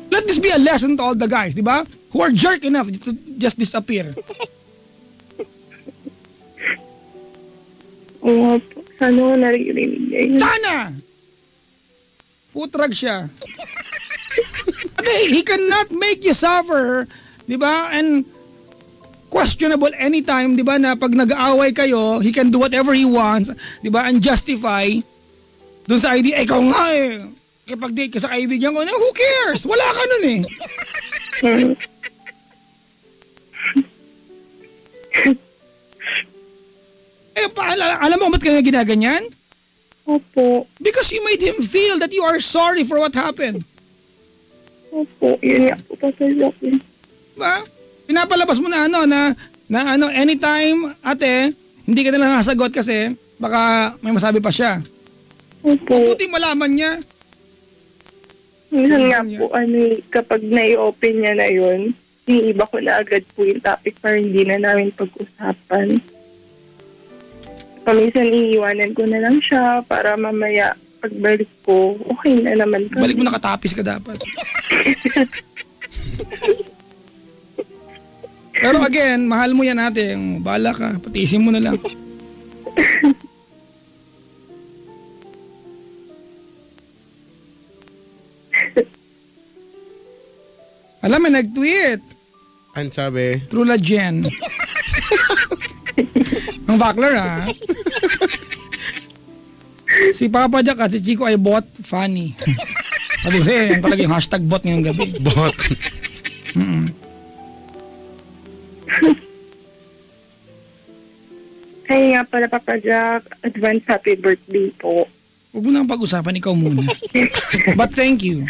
Let this be a lesson to all the guys, diba? Who are jerk enough to just disappear. Oo po. Sana naririnig niya yun. Sana! Putrag siya. He cannot make you suffer, diba? And questionable anytime, diba, na pag nag-aaway kayo, he can do whatever he wants, diba, and justify dun sa idea, ikaw nga eh, kapag-date ka sa kaibigan ko, who cares? Wala ka nun eh. Alam mo ba't kaya ginaganyan? Opo. Because you made him feel that you are sorry for what happened. Opo. Yun nga po pasalak eh. Diba? Pinapalabas mo na anytime, ate, hindi ka nalang nasagot kasi baka may masabi pa siya. Opo. Buti malaman niya. Minsan nga po, kapag nai-open niya na yun, iniiba ko na agad po yung topic para hindi na namin pag-usapan. Paminsan iiwanan ko na lang siya para mamaya pagbalik ko, okay na naman kami. Balik mo nakatapis ka dapat. Pero again, mahal mo yan ate. Bahala ka. Patiisin mo na lang. Alam mo, nag-tweet. Ano sabi? True la Jen. Ang bakler ha. Si Papa Jack at si Chico ay bot funny. Sabi ko yung talaga yung hashtag bot ngayong gabi. Bot. Ay nga pala, Papa Jack, advance happy birthday po. Huwag mo nang pag-usapan, ikaw muna. But thank you.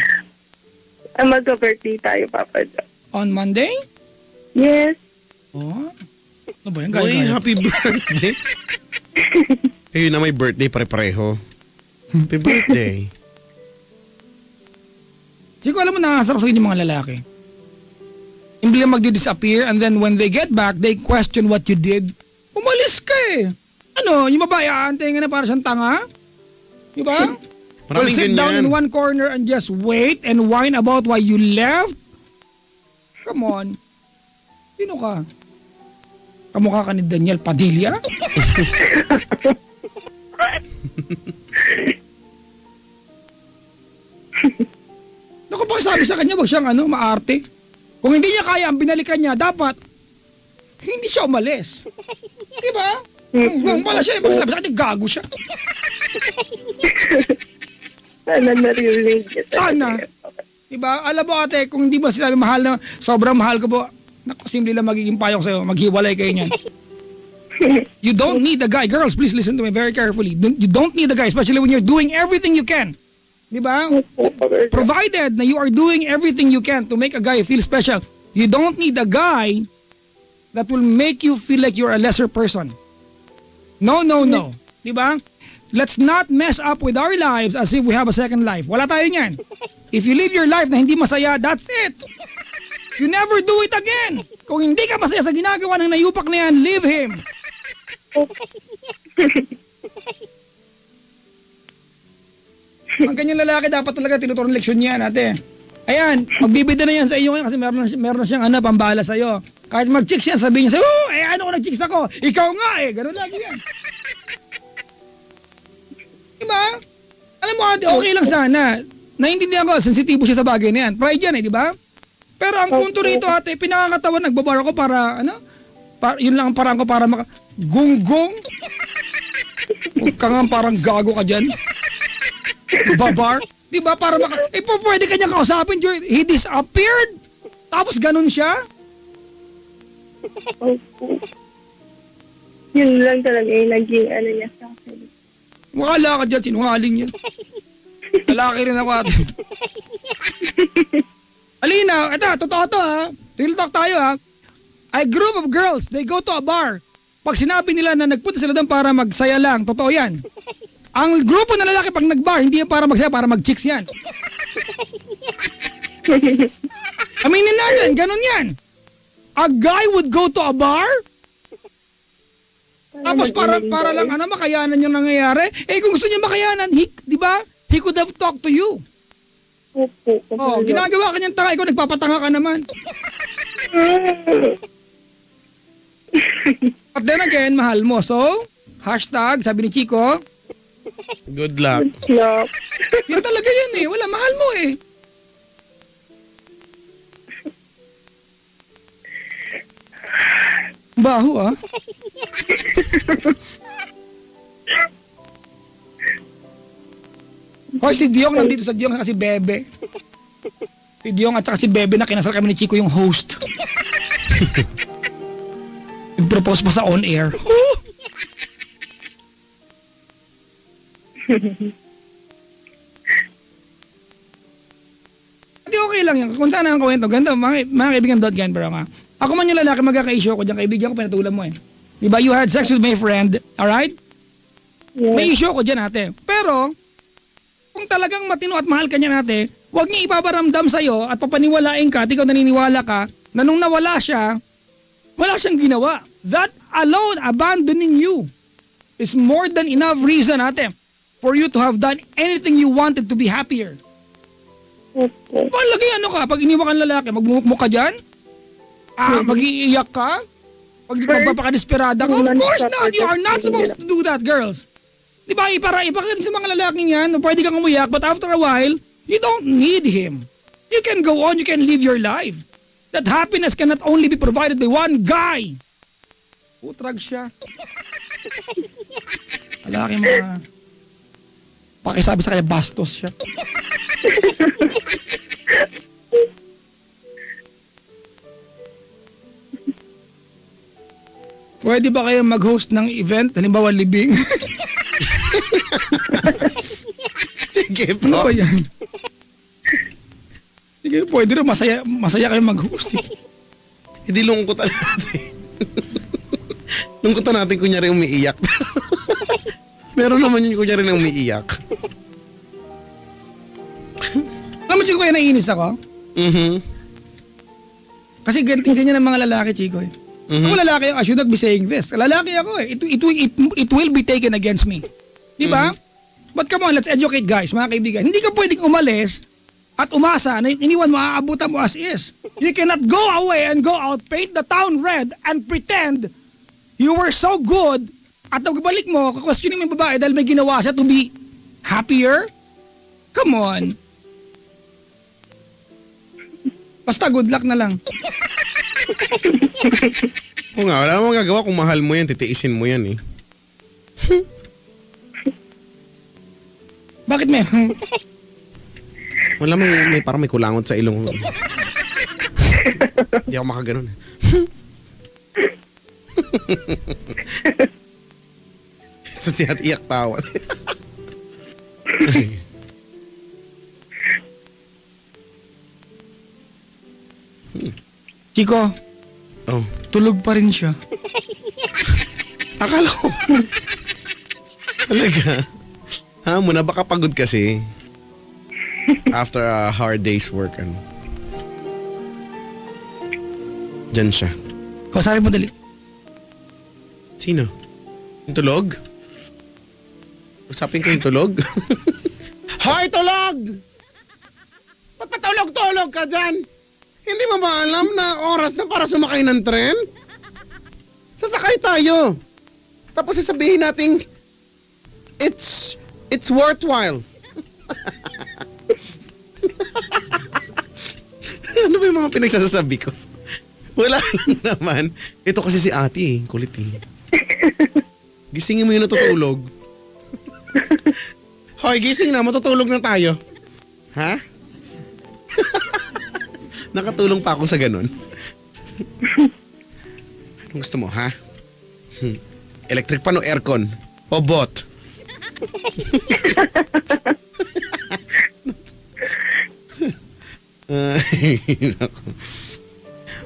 Mag-birthday tayo, Papa Jack. On Monday? Yes. Oh. Ano ba yan? Uy, Gaya-gaya. happy birthday. Yun na may birthday pare-pareho. Happy birthday. Chico, alam mo, nakakasarap sa yung mga lalaki. Imbili magdi-disappear and then when they get back, they question what you did. Umalis ka eh. Ano, yung babae aantay nga na para siyang tanga? Diba? Well, sit down in one corner and just wait and whine about why you left? Come on. Sino ka? Kamukha ka ni Daniel Padilla? Naku, pakisabi sa kanya, wag siyang maarte. Kung hindi niya kaya ang binalikan niya, dapat hindi siya umalis. Diba? Kung wala siya, pakisabi sa kanya, gago siya. Sana naririnig niya. Sana. Diba? Alam mo ate, kung hindi mo sinabi mahal na, sobrang mahal ko po, naku, simple lang magiging payong sa'yo, maghiwalay kayo niyan. You don't need a guy. Girls, please listen to me very carefully. You don't need a guy, especially when you're doing everything you can. Diba? Provided na you are doing everything you can to make a guy feel special, you don't need a guy that will make you feel like you're a lesser person. No, no, no. Diba? Let's not mess up with our lives as if we have a second life. Wala tayo niyan. If you live your life na hindi masaya, that's it. You never do it again. Kung hindi ka masaya sa ginagawa ng nayupak na yan, leave him. Ang ganyan lalaki dapat talaga tinuturo ng leksyon niyan, ate. Ayan, magbibida na yan sa iyo ngayon kasi meron na siyang pambala sa iyo. Kahit mag-chicks yan, sabihin niya sa'yo, ano ko nag-chicks ako? Ikaw nga eh, ganun lagi yan. ba? Alam mo ate, okay lang sana. Naiintindihan ko, sensitibo siya sa bagay na yan. Pride yan di ba? Pero ang punto rito ate, pinakakatawan, nagbabar ako para, yun lang ang parang ko para gunggong. Huwag ka nga parang gago ka dyan. Babar. Di ba? Para pwede ka niya kausapin. He disappeared. Tapos ganun siya. Opo. Yun lang talaga yung naging niya sa akin. Wala ka dyan, sinungaling yan. Lalaki rin ako ate. Alina, ito, totoo to ha. Real talk tayo ha. A group of girls, they go to a bar. Pag sinabi nila na nagpunta sila doon para magsaya lang, totoo yan. Ang grupo na lalaki pag nag-bar, hindi yan para magsaya, para mag-chicks yan. Aminin natin, ganun yan. A guy would go to a bar, tapos para lang makayanan yung nangyayari. Eh kung gusto niya makayanan, di ba? He could have talked to you. Opo. Ginagawa ka niyang tanga, ikaw nagpapatanga ka naman. But then again, mahal mo. So, hashtag, sabi ni Chico, Good luck. Yup. yun talaga yan eh. Wala, mahal mo eh. Baho ah. Hoy, si Diong nandito sa Diong kasi Bebe. Si Diong at saka si Bebe na kinasal kami ni Chico yung host. Nag-propose pa sa on-air. Hindi okay lang yan. Kung saan ang kwento. Ganda, mga kaibigan .gan pero nga. Ako man yung lalaki magkaka-issue ako dyan. Kaibigan ko, pinatulan mo eh. Diba, you had sex with my friend. Alright? Yes. May issue ko dyan ate. Pero, kung talagang matino at mahal ka niya ate, huwag niya ipaparamdam sa'yo at papaniwalain ka at ikaw naniniwala ka na nung nawala siya, wala siyang ginawa. That alone, abandoning you, is more than enough reason ate for you to have done anything you wanted to be happier. Opo. Lagi ka, pag iniwan kang lalaki, magmumukmuk ka dyan? Mag-iiyak ka? Magpapakadesperada ka? Of course not! You are not supposed to do that, girls! Diba, ipakita sa mga lalaking yan, pwede kang umiyak, but after a while, you don't need him. You can go on, you can live your life. That happiness cannot only be provided by one guy. Utrag siya. Lalaki mga... Pakisabi sa kanya, bastos siya. Pwede ba kayo mag-host ng event? Halimbawa, libing? Sige po. Ano ba yan? Sige, pwede rin. Masaya kayo mag-host. Hindi lungkutan natin. Lungkutan natin kunyari umiiyak. Meron naman yun kunyari na umiiyak. Alam mo, Chico, kaya naiinis ako? Kasi ganyan ang mga lalaki, Chico. Ako lalaki, I should not be saying this. Lalaki ako eh. It will be taken against me. Di ba? But come on, let's educate guys, mga kaibigan. Hindi ka pwedeng umalis at umasa na iniwan mo, aabutan mo as is. You cannot go away and go out, paint the town red, and pretend you were so good at nagbalik mo, kakwestiyonin mo yung babae dahil may ginawa siya to be happier? Come on. Basta good luck na lang. Oo nga, wala mo magagawa kung mahal mo yan, titiisin mo yan eh. Bakit may? Wala, may parang may kulangot sa ilong. Hindi ako makaganon. So siya at iyak tawa. Chico, Oh, tulog pa rin siya. akala ko. Talaga? Ha, muna baka pagod kasi. After a hard day's work, ano. Diyan siya. Kausapin mo dali. Sino? Yung tulog? Usapin ko yung tulog? Hoy, tulog! Ba't patulog-tulog ka dyan? Hindi mo ba alam na oras na para sumakay ng tren? Sasakay tayo. Tapos sasabihin natin, it's It's worthwhile. Ano ba yung mga pinagsasabi ko? Wala lang naman. Ito kasi si ate kulit eh. Gisingin mo yung natutulog. Hoy, gising na, matutulog na tayo. Ha? Nakatulong pa ako sa ganun. Anong gusto mo, ha? Electric pan o aircon? O bot?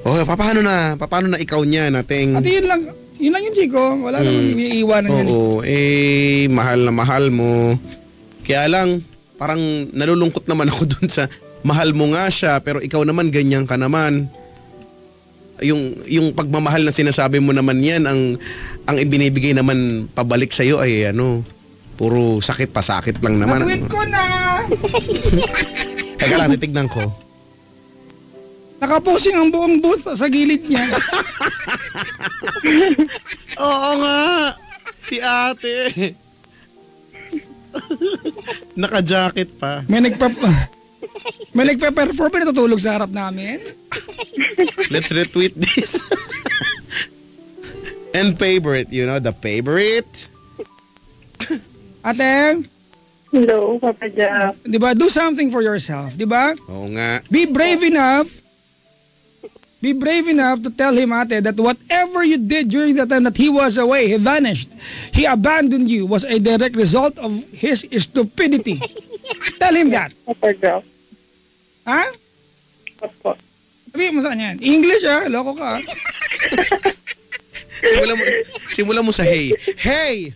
Okay, paano na ikaw niya nating... Ate, yun lang yun, Chico. Wala namang iiwanan yan. Oo, mahal na mahal mo. Kaya lang, parang nalulungkot naman ako dun sa mahal mo nga siya, pero ikaw naman ganyan ka naman. Yung pagmamahal na sinasabi mo naman yan, ang ibinibigay naman pabalik sa'yo ay puro sakit pa sakit lang naman. Nabuwit ko na! Teka lang, titignan ko. Nakaposing ang buong booth sa gilid niya. Oo nga, si ate. Naka-jacket pa. May nagpa-perform na natutulog sa harap namin. Let's retweet this. And favorite, the favorite. Ate, Hello, Papa Jack. di ba, do something for yourself, di ba? Oo nga. Be brave enough to tell him, ate, that whatever you did during the time that he was away, he vanished, he abandoned you, was a direct result of his stupidity. Tell him that. Papa Jack. Ha? Opo. Sabihin mo saan yan? English, loko ka. Simulan mo sa hey. Hey!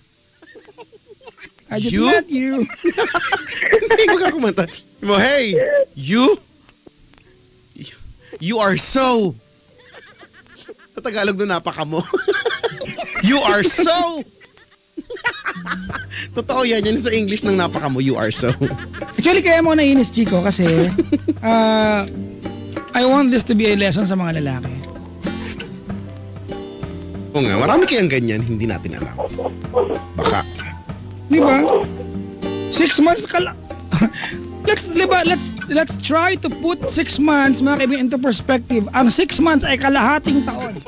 I just You? met you. Hindi ko kumanta. Hey! You are so... Sa Tagalog doon, napaka mo. You are so... Totoo yan sa English ng napaka mo. You are so. Actually, kaya mo nainis, Chico, kasi I want this to be a lesson sa mga lalaki. Oo nga, marami kayang ganyan, hindi natin alam. Baka. Di ba? 6 months ka lang. Let's try to put 6 months, mga kaibigan, into perspective. Ang 6 months ay kalahating taon.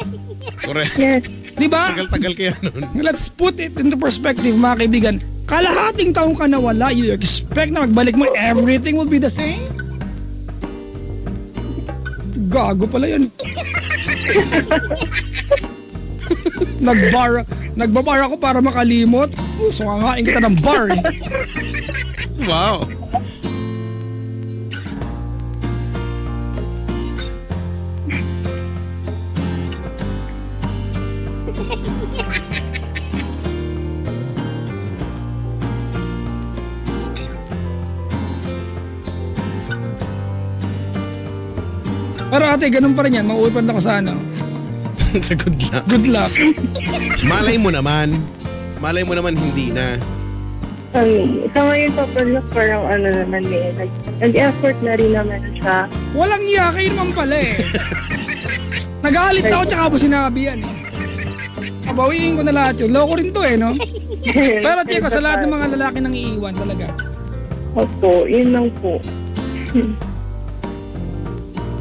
Correct. Yes. Di ba? Tagal-tagal kaya nun. Let's put it into perspective, mga kaibigan. Kalahating taon ka na wala, you expect na magbalik mo, everything will be the same? Gago pala yun. Nagbabar ako para makalimot. So nga kita ng bar eh. Wow. Pero ate, ganun pa rin yan. Mauupan ako sa ano. Sa good luck. Good luck. Malay mo naman hindi na. Sa ngayon, Papa Jack, parang naman nag-effort na rin naman siya. Walang iya, kayo naman pala eh. Nagalit ako tsaka po sinabi yan eh. Pabawiin ko na lahat yun. Loko rin to eh, no? Pero Chico, sa lahat ng mga lalaki nang iiwan talaga. Opo, yun lang po.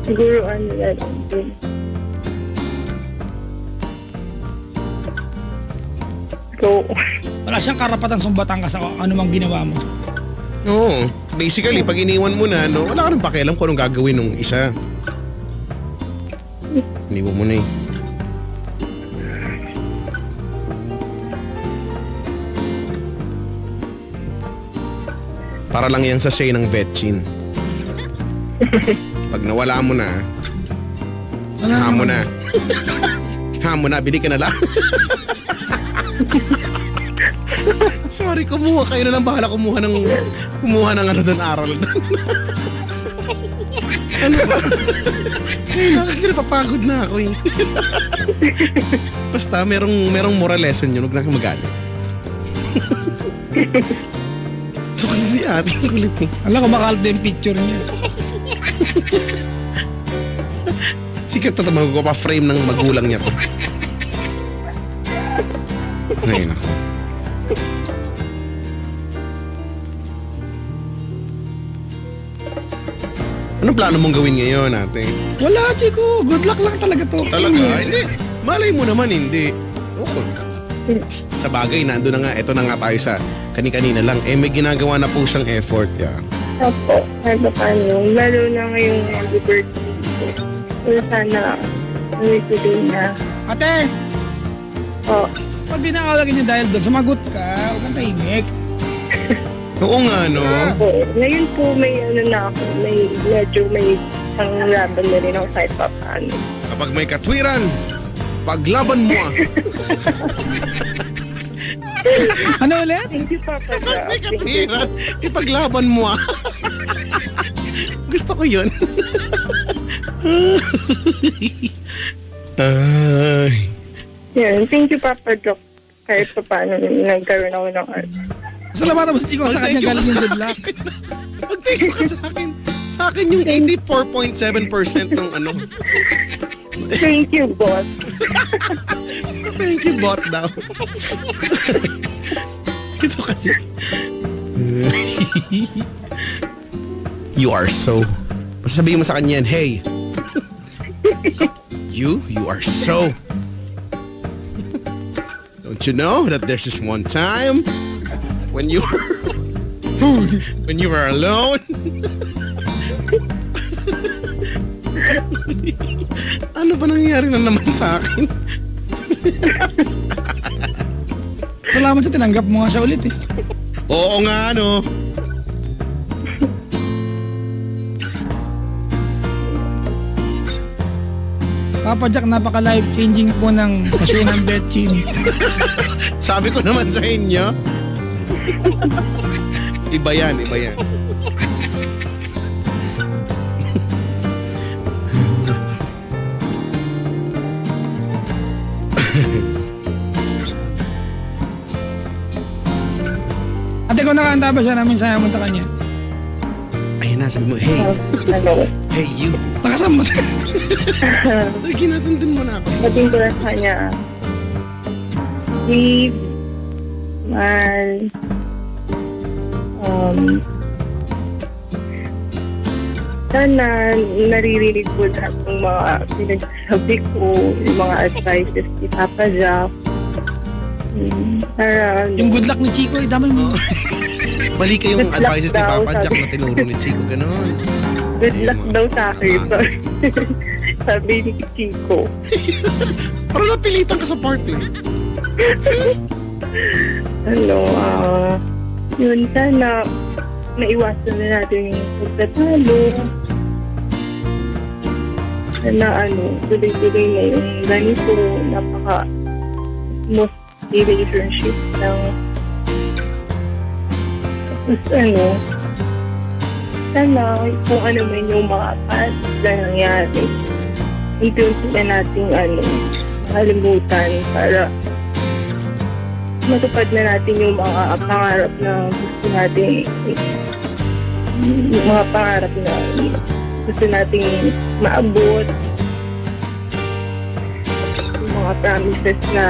Siguro na lang din. So, Wala siyang karapatang sumbatan ka sa anumang ginawa mo. Oo. Basically, pag iniwan mo na, wala ka nang pakialam kung anong gagawin ng isa. Iniwan mo na eh. Para lang yang sachet ng Vetchin. Pag nawala mo na, hamo na, bili ka na lang. Sorry, kumuha kayo na lang, bahala kumuha ng ano doon, aral doon. Ano ba? Ngayon kasi napapagod na ako eh. Basta merong moral lesson yun, huwag na kang magalit. Ito kasi si ate, ang kulit eh. Alam ko makalat din picture niya. Sikat na magpapa-frame ng magulang niya to. Ngayon ako. Anong plano mong gawin ngayon, ate? Wala, Chico. Good luck lang talaga to. Talaga? Hindi. Malay mo naman, hindi. Oo. Sa bagay, nando na nga. Ito na nga tayo sa kani-kanina lang. May ginagawa na po siyang effort. Yeah. Opo, kahit pa paano. Lalo na ngayong birthday ko. So, sana, tuloy na. Ate, Oh, pag dinakawagin niya dahil doon, sumagot ka. Huwag kang tahimik. Oo nga, no? opo. Ngayon po, may na ako. Medyo may panglaban na rin ako kahit pa paano. Kapag may katwiran, paglaban mo ah. Ano ulit? Thank you, Papa Kapag may Job. katwiran, ipaglaban mo ah. Gusto ko yun. Ay. Yan, thank you, Papa Job. Kahit pa paano nagkaroon ako ng art. Salamatan mo si Chico sa kanya galing yung good luck. Mag-thank you ka sa akin. Sa akin yung 84.7% ng ano. Thank you, boss. Thank you, bot daw. Ito kasi. You are so. Sabihin mo sa kanya yan, hey. You are so. Don't you know that there's just one time when you were alone? Ano ba nangyari na naman sa akin? Salamat sa tinanggap mo nga siya ulit eh. Oo nga, no? Papa Jack, napaka-life-changing po ng sasyo ng Betchin. Sabi ko naman sa inyo. Iba yan. Ate, kung nakahanda ba siya namin sayang mo sa kanya? Ayun na, sabi mo, hey, Ano, hey you. Nakasama. Sabi, kinasundin mo na ako. sabihin ko na sa kanya, Steve, Mal, sana naririnig ko lahat ng mga pinagsasabi ko, yung mga advices ni Papa Jack. Para, Yung good luck ni Chico, damay mo. Mali kayong Good luck advices ni daw, Papa Jack sabi. na tinuro ni Chico, gano'n. good luck daw sa akin. Sabi ni Chico. Parang napilitan ka sa party. Yun, sana maiwasan na natin yung pagtatalo. Sana tuloy-tuloy na yung ganito, napaka-most relationship ng tapos sana kung ano man yung mga past na nangyari, unti-unti na natin makalimutan para matupad na natin yung mga pangarap na gusto natin, yung mga pangarap na gusto nating maabot, yung mga promises na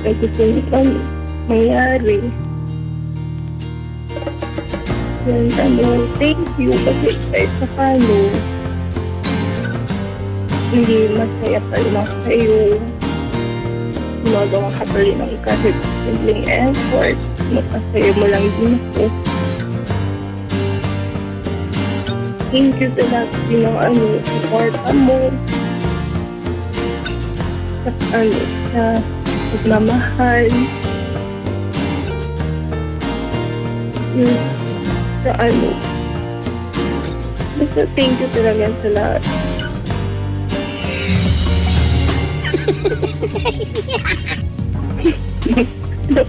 gusto nitong mangyari. Yan, thank you kasi kahit sa paano hindi masaya pa rin ako sa'yo. Gumagawa ka pa rin ng kahit simpleng effort. Napasaya mo lang din ako. Thank you sa lahat din ng supporta mo. Sa pagmamahal. Yung sa basta thank you talaga sa lahat.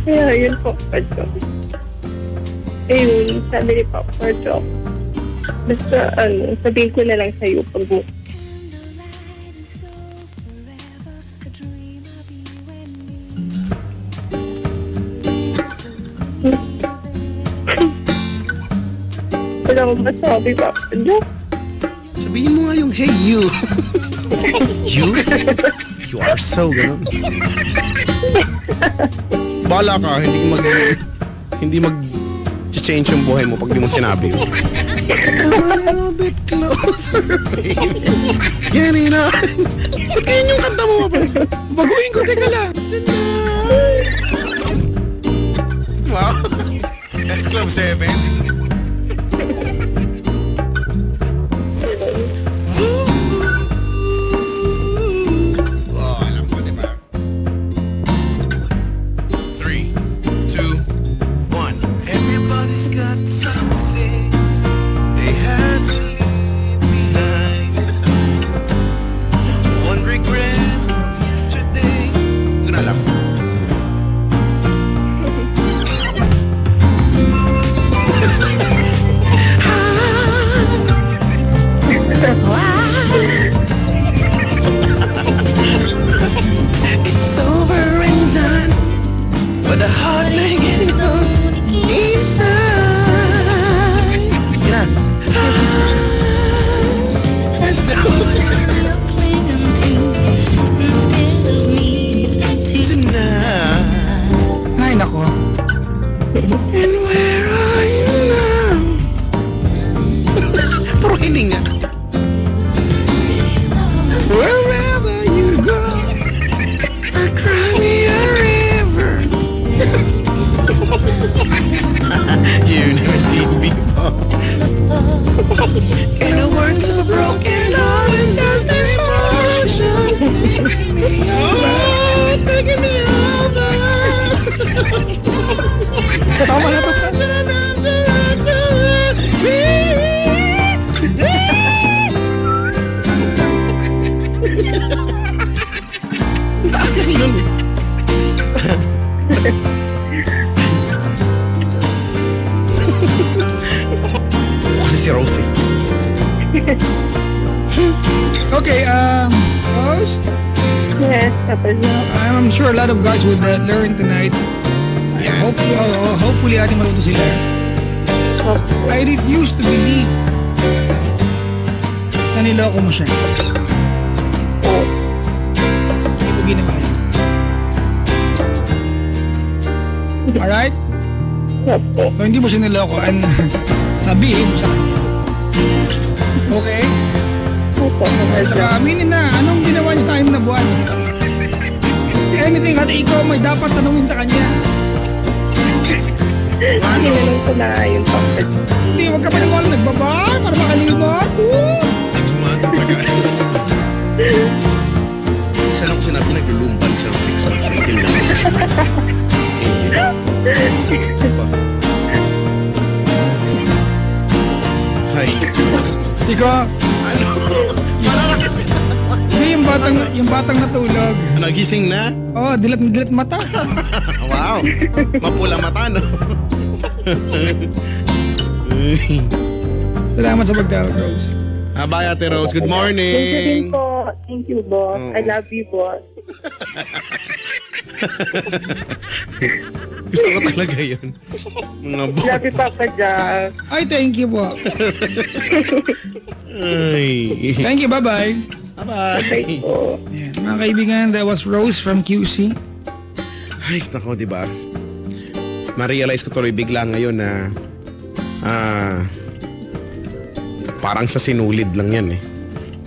Kaya yun, Papa Job. Ayun, sabi ni Papa Job. Basta sabihin ko na lang sa'yo pag wala akong masabi, Papa Job. Sabihin mo nga yung, hey you. You are so, gano'n. Bala ka, hindi change yung buhay mo pag di mo sinabi. A little bit closer, baby. Getting on. Ba't ganyan yung kanta mo? Baguhin ko, teka lang. Wow. That's Club 7. Oh, alam ko, diba? 3, 2, 1. Everybody's got something they had to leave behind. One regret from yesterday. Yun na lang. It's over and done, but the heart may get inside. Yeah. Tonight. Ay, nako. And where are you now? Puro hiling nga. Wherever you go, I cry me a river. You never seen me before. In the words of a broken heart, it's just an emotion. Oh, taking me over. Tama na to. Taas kasi nun eh. Kasi si Rose eh. Okay, Rose, Yes, Papa Joe. I'm sure a lot of guys would learn tonight. Yeah. Hopefully, ating maluto sila. I refuse to believe na niloko mo siya. Hindi ko ginawa yun. Alright? Opo. So, hindi mo siya niloko and sabihin mo sa kanya. Okay? Opo, Papa Saka Joe. aminin na, anong ginawa niya sa anim na buwan? Anything at ikaw may dapat tanungin sa kanya. Tinanong ko na yun, Papa Joe. Hindi, wag ka pa naman nagbaba para makalimot. 6 months. Isa lang ko sinabi naglulumbal siya ng 6 months. Until na. Ay. Ikaw, Ano? hindi yung batang natulog. Nagising na? Oh, dilat mata. Wow. Mapula mata, no? Salamat sa pagtawag, Rose. Bye, Ate Rose. Good Thank you din morning. po. Thank you, boss. I love you, boss. Gusto ko talaga yun. Mga Love you, Papa Joe. Ay, thank you po. Ay. Thank you, bye-bye. Bye Bye-bye. po. Yan, mga kaibigan, that was Rose from QC. Ay, nako, diba? Ma-realize ko tuloy bigla ngayon na parang sa sinulid lang yan eh.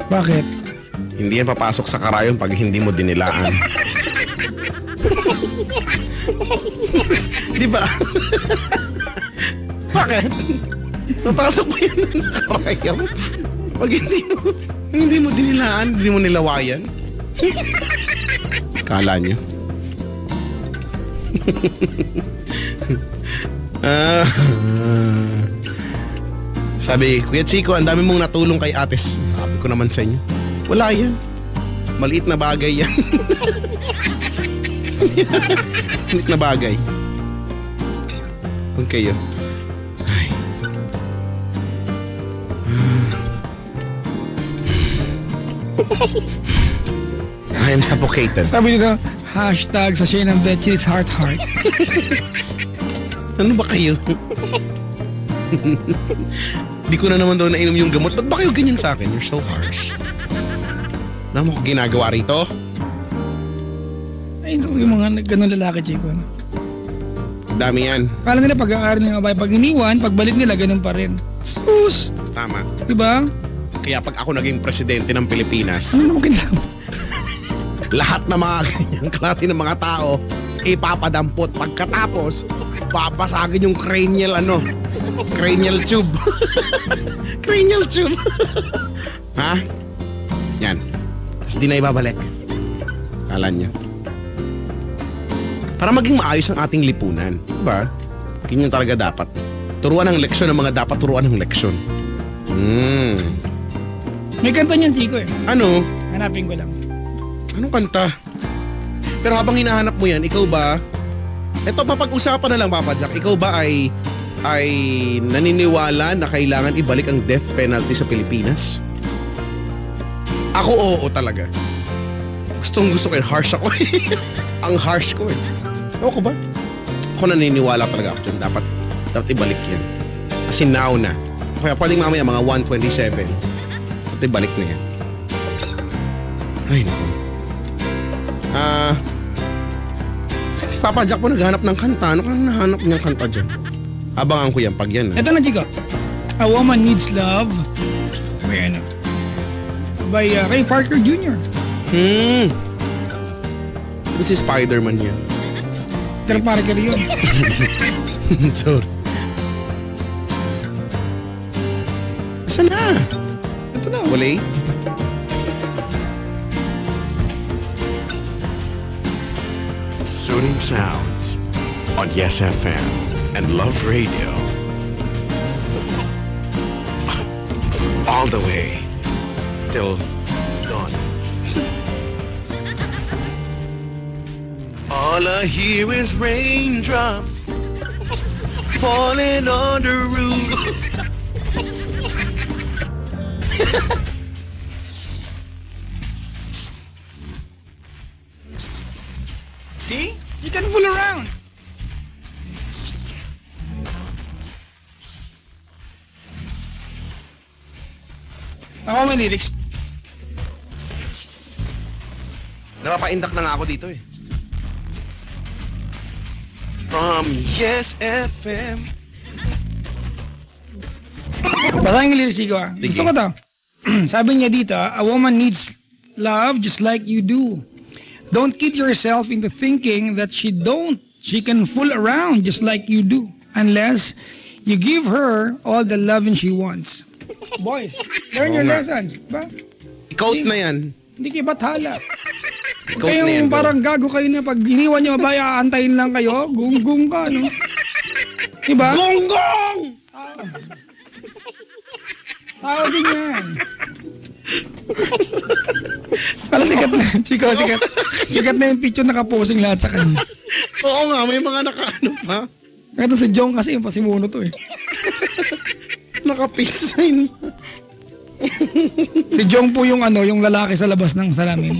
Bakit? Hindi yan papasok sa karayon pag hindi mo dinilaan. Diba? Bakit? Papasok mo yan sa karayon pag hindi mo dinilaan, hindi mo nilawayan. Kala nyo? Sabi, Kuya Chico, ang dami mong natulong kay Ates. Sabi ko naman sa inyo, wala yan. Maliit na bagay yan. Maliit na bagay. Huwag kayo. Ay. I am suffocated. Sabi nito, hashtag sa Shane ng Betches heart. Ano ba kayo? Di ko na naman daw nainom yung gamot. Ba't ba kayo ganyan sa akin? You're so harsh. Alam mo ko ginagawa rito? Ay, so yung mga ganun lalaki, Chico. No? Dami yan. Kala nila pag-aaral ng babae, pag iniwan, pagbalik nila, ganun pa rin. Sus! Tama. Diba? Kaya pag ako naging presidente ng Pilipinas, Ano naman kinalaman? lahat ng mga ganyang klase ng mga tao, ipapadampot. Pagkatapos, papasagin yung cranial tube. Cranial tube. Ha? Yan. Tapos di na ibabalik. Kala nyo. Para maging maayos ang ating lipunan. Diba? Yun yung talaga dapat. Turuan ng leksyon ang mga dapat turuan ng leksyon. May kanta niyan, Chico eh. Ano? Hanapin ko lang. Anong kanta? Pero habang hinahanap mo yan, ikaw ba, eto papag-usapan na lang, Papa Jack, ikaw ba ay naniniwala na kailangan ibalik ang death penalty sa Pilipinas? Ako oo talaga. Gusto ko yun, harsh ako eh. Ang harsh ko eh. Ewan ko ba? Ako naniniwala talaga ako dyan. Dapat ibalik yan. Kasi now na. Kaya pwedeng mamaya mga 1:27. Dapat ibalik na yan. Ay, naku. Si Papa Jack po naghanap ng kanta. Ano kang nahanap niyang kanta dyan? Abangan ko yan pag yan. Ito na, Chico. A Woman Needs Love. By ano? By Ray Parker Jr. Ito si Spider-Man yan. Peter Parker yun. Sorry. Saan na? Ito na. Wala eh. Soothing sounds on Yes FM and Love Radio. All the way till dawn. All I hear is raindrops falling on the roof. See? You can fool around. Ako may lyrics. Napapaindak na nga ako dito eh. From Yes FM. Basahin yung lyrics ko ah. Sige. Gusto ko to. Sabi niya dito, a woman needs love just like you do. Don't kid yourself into thinking that she can fool around just like you do. Unless you give her all the loving she wants. Boys, learn your Oo nga. lessons. Ba? Quote na yan. Hindi kayo bathala. Quote na yan. Kayong bro. parang gago kayo na pag iniwan niyo mabaya, aantayin lang kayo. Gunggong ka, no? Diba? Gonggong! Tao din yan. Pala sikat na. Sikat. Sikat na yung picture nakaposing lahat sa kanya. Oo nga, may mga nakaano pa. Ito si Jong kasi yung pasimuno to eh. Naka-peace sign. Si Jong po yung yung lalaki sa labas ng salamin.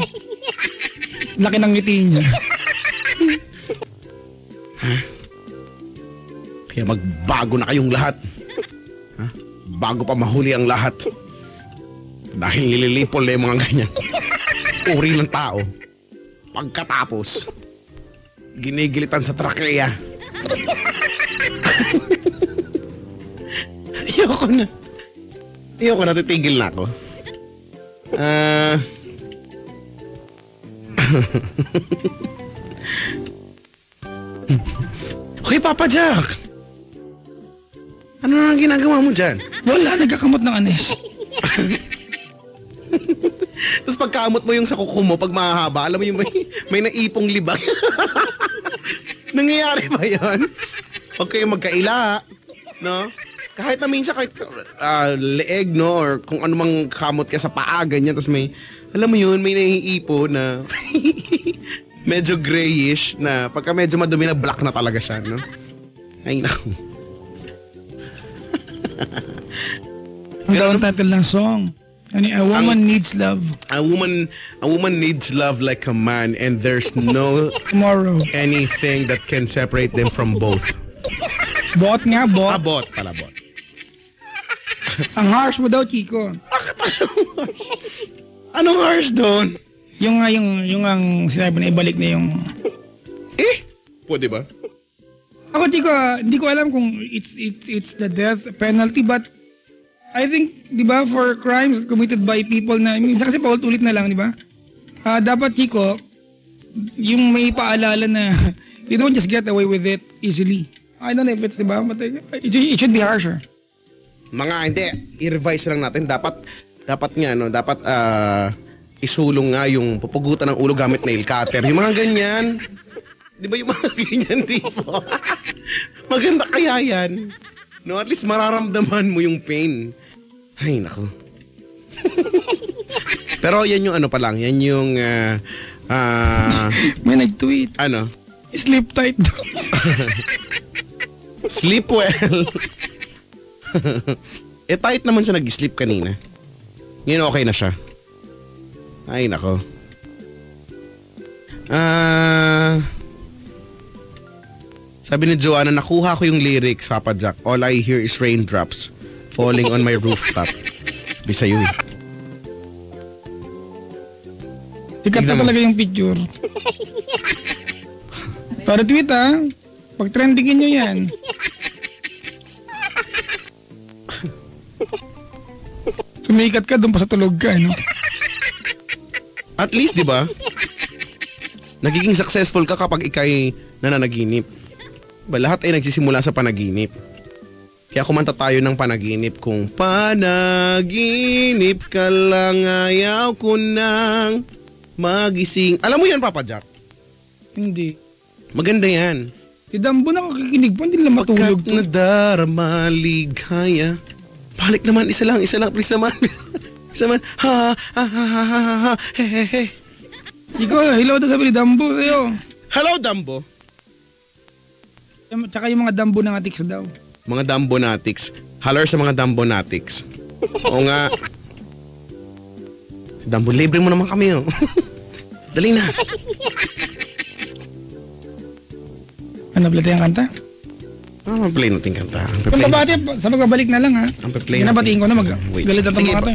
Laki ng ngiti niya. Kaya magbago na kayong lahat. Ha? Bago pa mahuli ang lahat. Dahil nililipol na yung mga ganyan. Uri ng tao. Pagkatapos, ginigilitan sa trakea. Ayoko na, titigil na ako. Hoy, Papa Jack! Ano na ang ginagawa mo dyan? Wala, nagkakamot ng anes. Tapos pagkamot mo yung sa kuko mo, pag mahahaba, alam mo yung may naipong libag. Nangyayari ba yan? Huwag kayo magkaila, no? Kahit na minsan, kahit leeg, no? Or kung ano mang kamot ka sa paa, ganyan. Tapos may, alam mo yun, may naiipo na medyo grayish na pagka medyo madumi na black na talaga siya, no? Ay, naku. Ang daw ang title ng song. A woman needs love. A woman needs love like a man, and there's no Tomorrow. anything that can separate them from both. Bot nga, bot. Bot pala, bot. Ang harsh mo daw, Chico. Anong harsh doon? Yung ang sinabi na ibalik na yung... Pwede ba? Ako, Chico, hindi ko alam kung it's the death penalty, but I think, di ba, for crimes committed by people na, minsan kasi paulit-ulit na lang, di ba? Dapat, Chico, yung may paalala na you don't just get away with it easily. I don't know if it's, di ba, but it should be harsher. Mga hindi, i-revise lang natin. Dapat nga, no, dapat isulong nga yung pupugutan ng ulo gamit nail cutter. Yung mga ganyan. Di ba yung mga ganyan tipo? Maganda kaya yan. No, at least mararamdaman mo yung pain. Ay, nako. Pero yan yung ano pa lang, yan yung May nag-tweet. ano? Sleep tight daw. Sleep well. Tight naman siya nag-sleep kanina. Ngayon okay na siya. Ay, nako. Sabi ni Joanna, nakuha ko yung lyrics, Papa Jack. All I hear is raindrops falling on my rooftop. Di sa'yo eh. Sikat na talaga yung picture. Para tweet pag trendingin nyo yan. Sumikat ka, doon pa sa tulog ka, no? At least, di ba? Nagiging successful ka kapag ikay nananaginip. Lahat ay nagsisimula sa panaginip. Kaya kumanta tayo ng panaginip. Kung panaginip ka lang, ayaw ko nang magising. Alam mo yan, Papa Jack? Hindi. Maganda yan. Si Dambo nakakikinig po, hindi nila matulog. Pagkat nadarama, ligaya. Balik naman, isa lang, please naman. Isa man, ha, he, he, he. Ikaw, hello daw sabi ni Dambo sa'yo. Hello, Dambo. Tsaka yung mga Dambonatics daw. Mga Dambonatics. Halar sa mga Dambonatics. Oo nga. Si Dambo, libre mo naman kami, oh. Dali na. Ano, play yung kanta? Play natin kanta. Kung babati, sa magbabalik na lang, ha? Play Nabatiin ko na Wait. galit na Sige, mga to.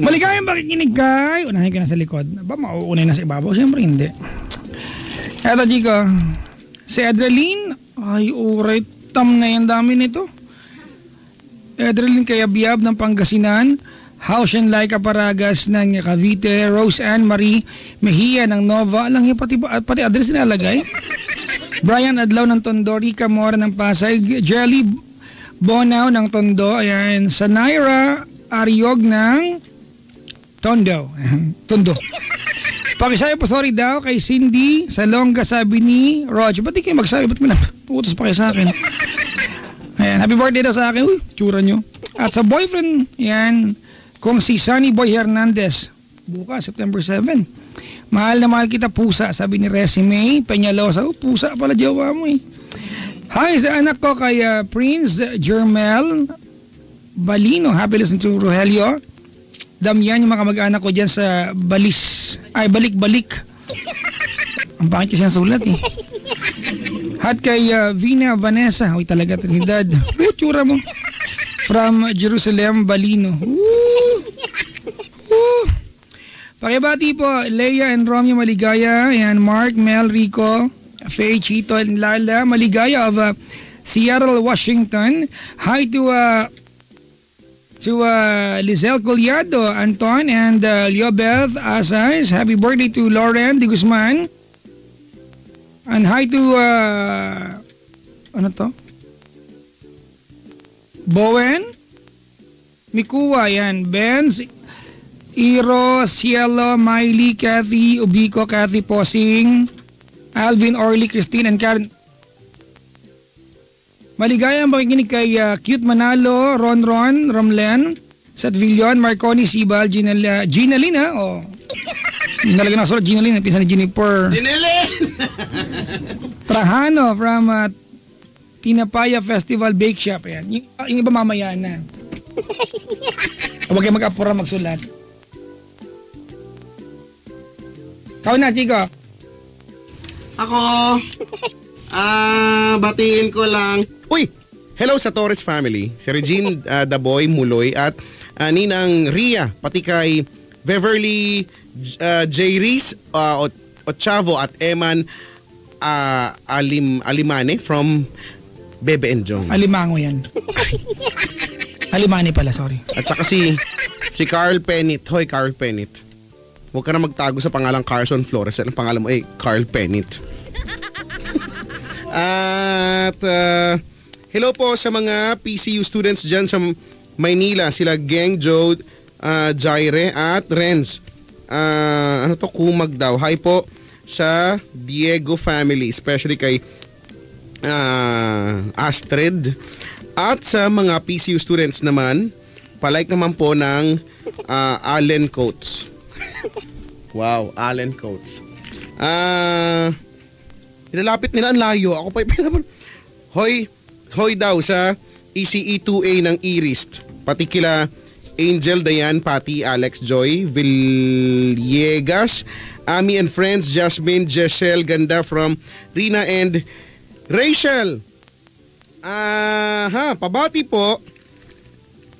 Maligayang pakikinig, kay. Unahin ka na sa likod. Ba, mauunay na sa ibabaw? Siyempre, hindi. Eto, Chico. Si Adreline, ay, uray, tam na yan dami nito. Adreline Kayabiyab ng Pangasinan, Hausyan Laika Paragas ng Cavite, Rose Ann Marie Mejia ng Nova, alang yung pati address nilalagay. Brian Adlaw ng Tondo, Rica Mora ng Pasay, Jelly Bonaw ng Tondo, ayan, Sanaira Ariog ng Tondo. Tondo. Pakisabi po sorry daw kay Cindy Salonga, sabi ni Roger. Ba't di kayo magsabi? Ba't mo na putos pa kayo sa akin? Ayan, happy birthday daw sa akin. Uy, tsura nyo. At sa boyfriend, yan, kung si Sunny Boy Hernandez. Bukas, September 7. Mahal na mahal kita, pusa, sabi ni Resume Peñalosa. Oh, pusa pala jowa mo eh. Hi sa anak ko kay Prince Jermel Balino. Happy listen to Rogelio. Damian, yung mga kamag-anak ko dyan sa balik-balik. Ang pangit kasi ang sulat eh. At kay Vina Vanessa. Uy talaga, Trinidad. Tsura mo. From Jerusalem, Balino. Pakibati po, Leia and Romeo Maligaya. Ayan, Mark, Mel, Rico, Faye, Chito, and Lala Maligaya of Seattle, Washington. Hi to Lizelle Collado, Anton, and Liobeth Asas. Happy birthday to Lauren de Guzman. And hi to, ano to? Bowen, Mikuwa, yan. Benz, Iro, Cielo, Miley, Kathy, Ubico, Kathy Posing, Alvin, Orly, Christine, and Karen. Maligayang pakikinig kay Cute Manalo, Ron, Romlen, Satvillon, Marconi, Sibal, Ginalina, oh. Yung talaga nasulat, Ginalina, pinsan ni Jennifer. Trajano from Tinapaya Festival Bake Shop. Ayan. Yung iba mamaya na. Huwag kayo mag-apura magsulat. Kau na, Chico. Ako, batiin ko lang. Uy, hello sa Torres family. Si Regine Daboy Muloy at Ninang Ria, pati kay Beverly J. Reese, Ochavo at Eman Alimane from Bebe and Jong. Alimango yan. Alimani pala, sorry. At saka si Carl Pennant. Hoy, Carl Pennant. Huwag ka na magtago sa pangalang Carson Flores. Ang pangalan mo ay Carl Pennant. At hello po sa mga PCU students dyan sa Maynila. Sila Geng, Joe, Jaire at Renz. Kumag daw. Hi po sa Diego family, especially kay Astrid. At sa mga PCU students naman, palike naman po ng Allen Coates. Wow, Allen Coates. Nilalapit nila ang layo. Ako pa pinaman. Hoy daw sa ECE 2A ng Irist. Pati kila Angel, Dayan, Patty, Alex, Joy, Villegas, Ami and friends, Jasmine, Jessel, Ganda from Rina and Rachel. Pabati po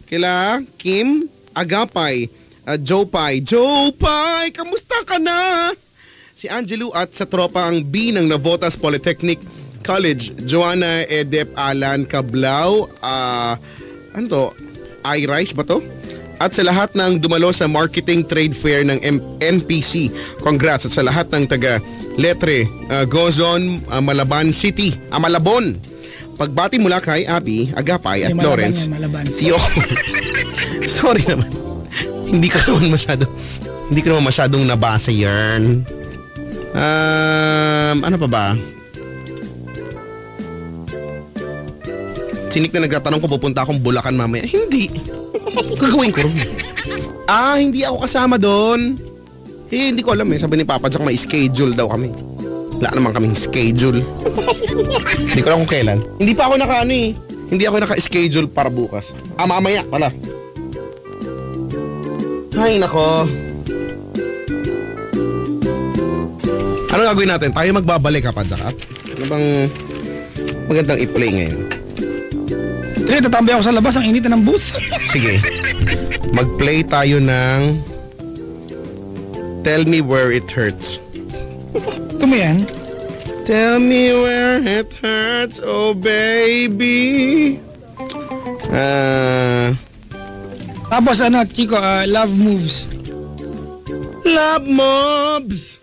kila Kim Agapay, Jopay, kamusta ka na? Si Angelo at sa tropa ang B ng Navotas Polytechnic College, Joanna, Edep, Alan, Kablao, iRice ba to? At sa lahat ng dumalo sa Marketing Trade Fair ng NPC, congrats. At sa lahat ng taga Letre, Gozon, Malaban City, Malabon. Pagbati mula kay Abby, Agapay at Lawrence. Sorry naman. Hindi ko naman masyadong nabasa yan. Ano pa ba? Sinik na nagtatanong kung pupunta akong Bulacan mamaya. Hindi. Gagawin ko rin. Hindi ako kasama doon. Hindi ko alam eh. Sabi ni Papa Jack may schedule daw kami. Wala naman kaming schedule. Hindi ko alam kung kailan. Hindi pa ako Hindi ako naka-schedule para bukas. Mamaya pala. Ay, nako. Ano gagawin natin? Tayo magbabalik, Papa Jack. Ano bang magandang i-play ngayon? Sige, tatambay ako sa labas. Ang init na ng booth. Sige. Mag-play tayo ng Tell Me Where It Hurts. Ito mo yan? Tell me where it hurts, oh baby. Tapos Chico, Love Moves. Love Moves.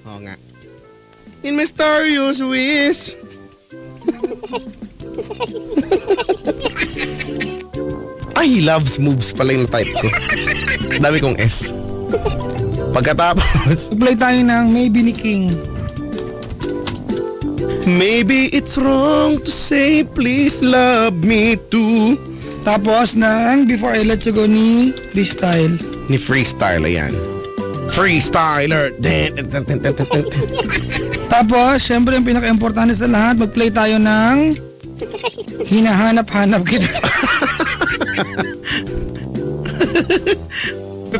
Oo nga. In mysterious ways. Ay, loves moves pala yung type ko. Dami kong S. Pagkatapos Play tayo ng Maybe ni King. Maybe it's wrong to say please love me too. Tapos ng Before I Let You Go ni Freestyle. Ni Freestyle, ayan. Freestyler. Tapos, syempre yung pinaka-importante sa lahat, mag-play tayo ng Hinahanap-hanap kita.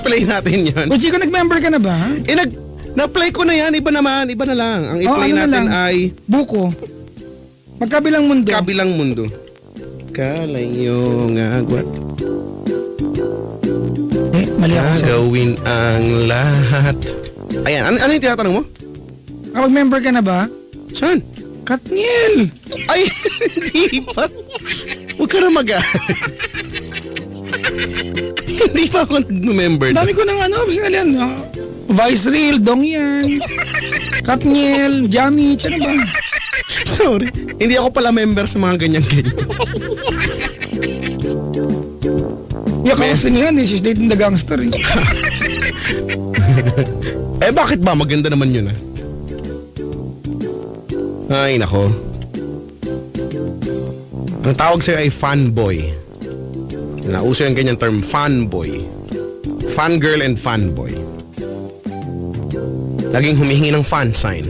Play natin yan. O Chico, nag-member ka na ba? Na-play ko na yan. Iba naman. Iba na lang. Ang i-play natin ay Buko. Magkabilang mundo. Kabilang mundo. Kalayong agwat. Mali ako. Gagawin ang lahat. Ayan. Ano yung tinatanong mo? Mag-member ka na ba? Saan? Katniel! Ay, hindi pa. Huwag ka na Hindi pa ako nag-member. Dami ko ng sinalihan. Vice Real, Dongyan, Katniel, Jamie, ano ba? Sorry. Hindi ako pala member sa mga ganyan-ganyan. Kasi niyan, she's dating the gangster. Bakit ba? Maganda naman yun Ay, nako. Ang tawag sa'yo ay fanboy. Nauso yung ganyang term, fanboy. Fangirl and fanboy. Laging humihingi ng fan sign.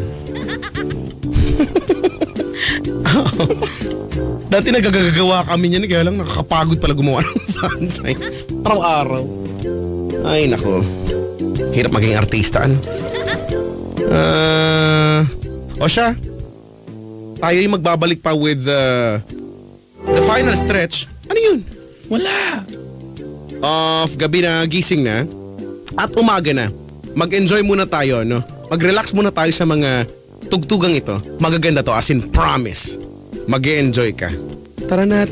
Dati nagagagawa kami niyan, kaya lang nakakapagod pala gumawa ng fan sign. Araw-araw. Ay, nako. Hirap maging artista, O siya, tayo yung magbabalik pa with the final stretch. Ano yun? Wala. Of gabi na, gising na, at umaga na. Mag-enjoy muna tayo, no? Mag-relax muna tayo sa mga tugtugang ito, magaganda to, as in promise. Mag-e-enjoy ka. Tara na,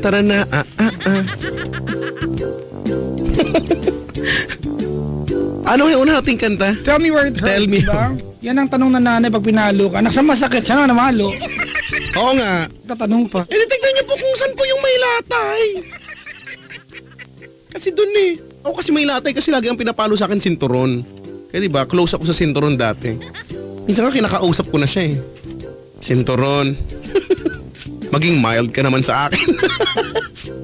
Ano yung una nating kanta? Tell me where it hurts, Tell me. diba? Yan ang tanong ng nanay pag pinalo ka. Nagsamasakit, siya na namalo. Oo nga. Tatanong pa. Tignan niyo po kung saan po yung may latay. Kasi dun eh. Ako kasi may latay kasi lagi ang pinapalo sa akin sinturon. Kaya diba, close ako sa sinturon dati. Minsan nga kinakausap ko na siya eh. Sinturon. Maging mild ka naman sa akin.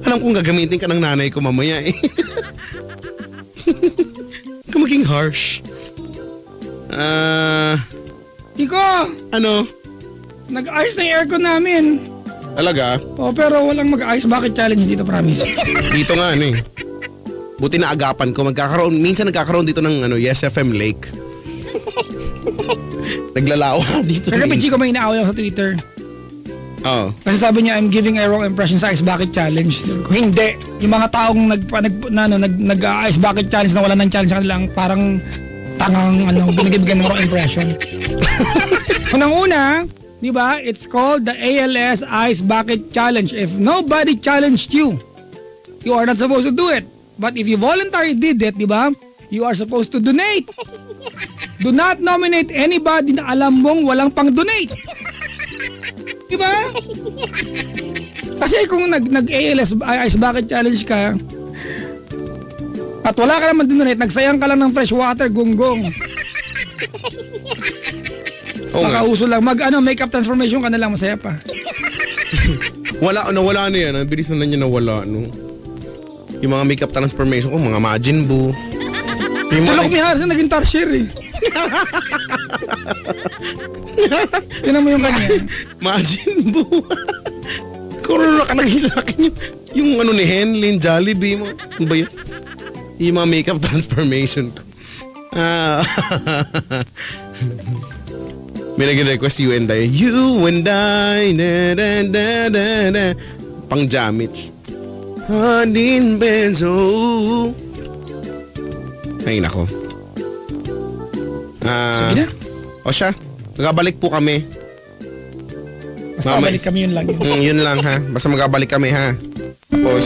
Alam kong gagamitin ka ng nanay ko mamaya eh. Huwag ka maging harsh. Iko, Ano? nag-ayos na yung aircon namin. Talaga? Oh, pero walang mag-ayos. Bakit challenge dito, promise? Dito nga ano eh. Buti na agapan ko. Minsan nagkakaroon dito ng Yes FM Lake. Naglalawa dito. Kagabi, Chico, may inaaway ako sa Twitter. Oo. Kasi sabi niya, I'm giving a wrong impression sa Ice Bucket Challenge. Kung hindi, yung mga taong nag-Ice Bucket Challenge na wala ng challenge sa kanilang parang tangang binigyan ng wrong impression. Unang-una, di ba, it's called the ALS Ice Bucket Challenge. If nobody challenged you, you are not supposed to do it. But if you voluntarily did it, di ba, you are supposed to donate. Do not nominate anybody na alam mong walang pang-donate. Di ba? Kasi kung nag-ALS Ice Bucket Challenge ka at wala ka naman donate, nagsayang ka lang ng fresh water, gunggong. Makauso lang. Makeup transformation ka na lang, masaya pa. Nawala na yan. Ang bilis na niya nawala, no? Yung mga makeup transformation ko, mga Majin Buu. Tulok Miharas na naging tertiary. Tinan mo yung kanya. Majin Buu. Kung ano ka naging sa akin yung ni Henlin, Jollibee, ano ba yun? Yung mga makeup transformation ko. May nag-request You and I. You and I. Pang Jamich. Hanin Benzo. Ay nako. Sige na. O siya, magabalik po kami. Basta balik kami, yun lang yun. Yun lang ha. Basta magabalik kami ha. Tapos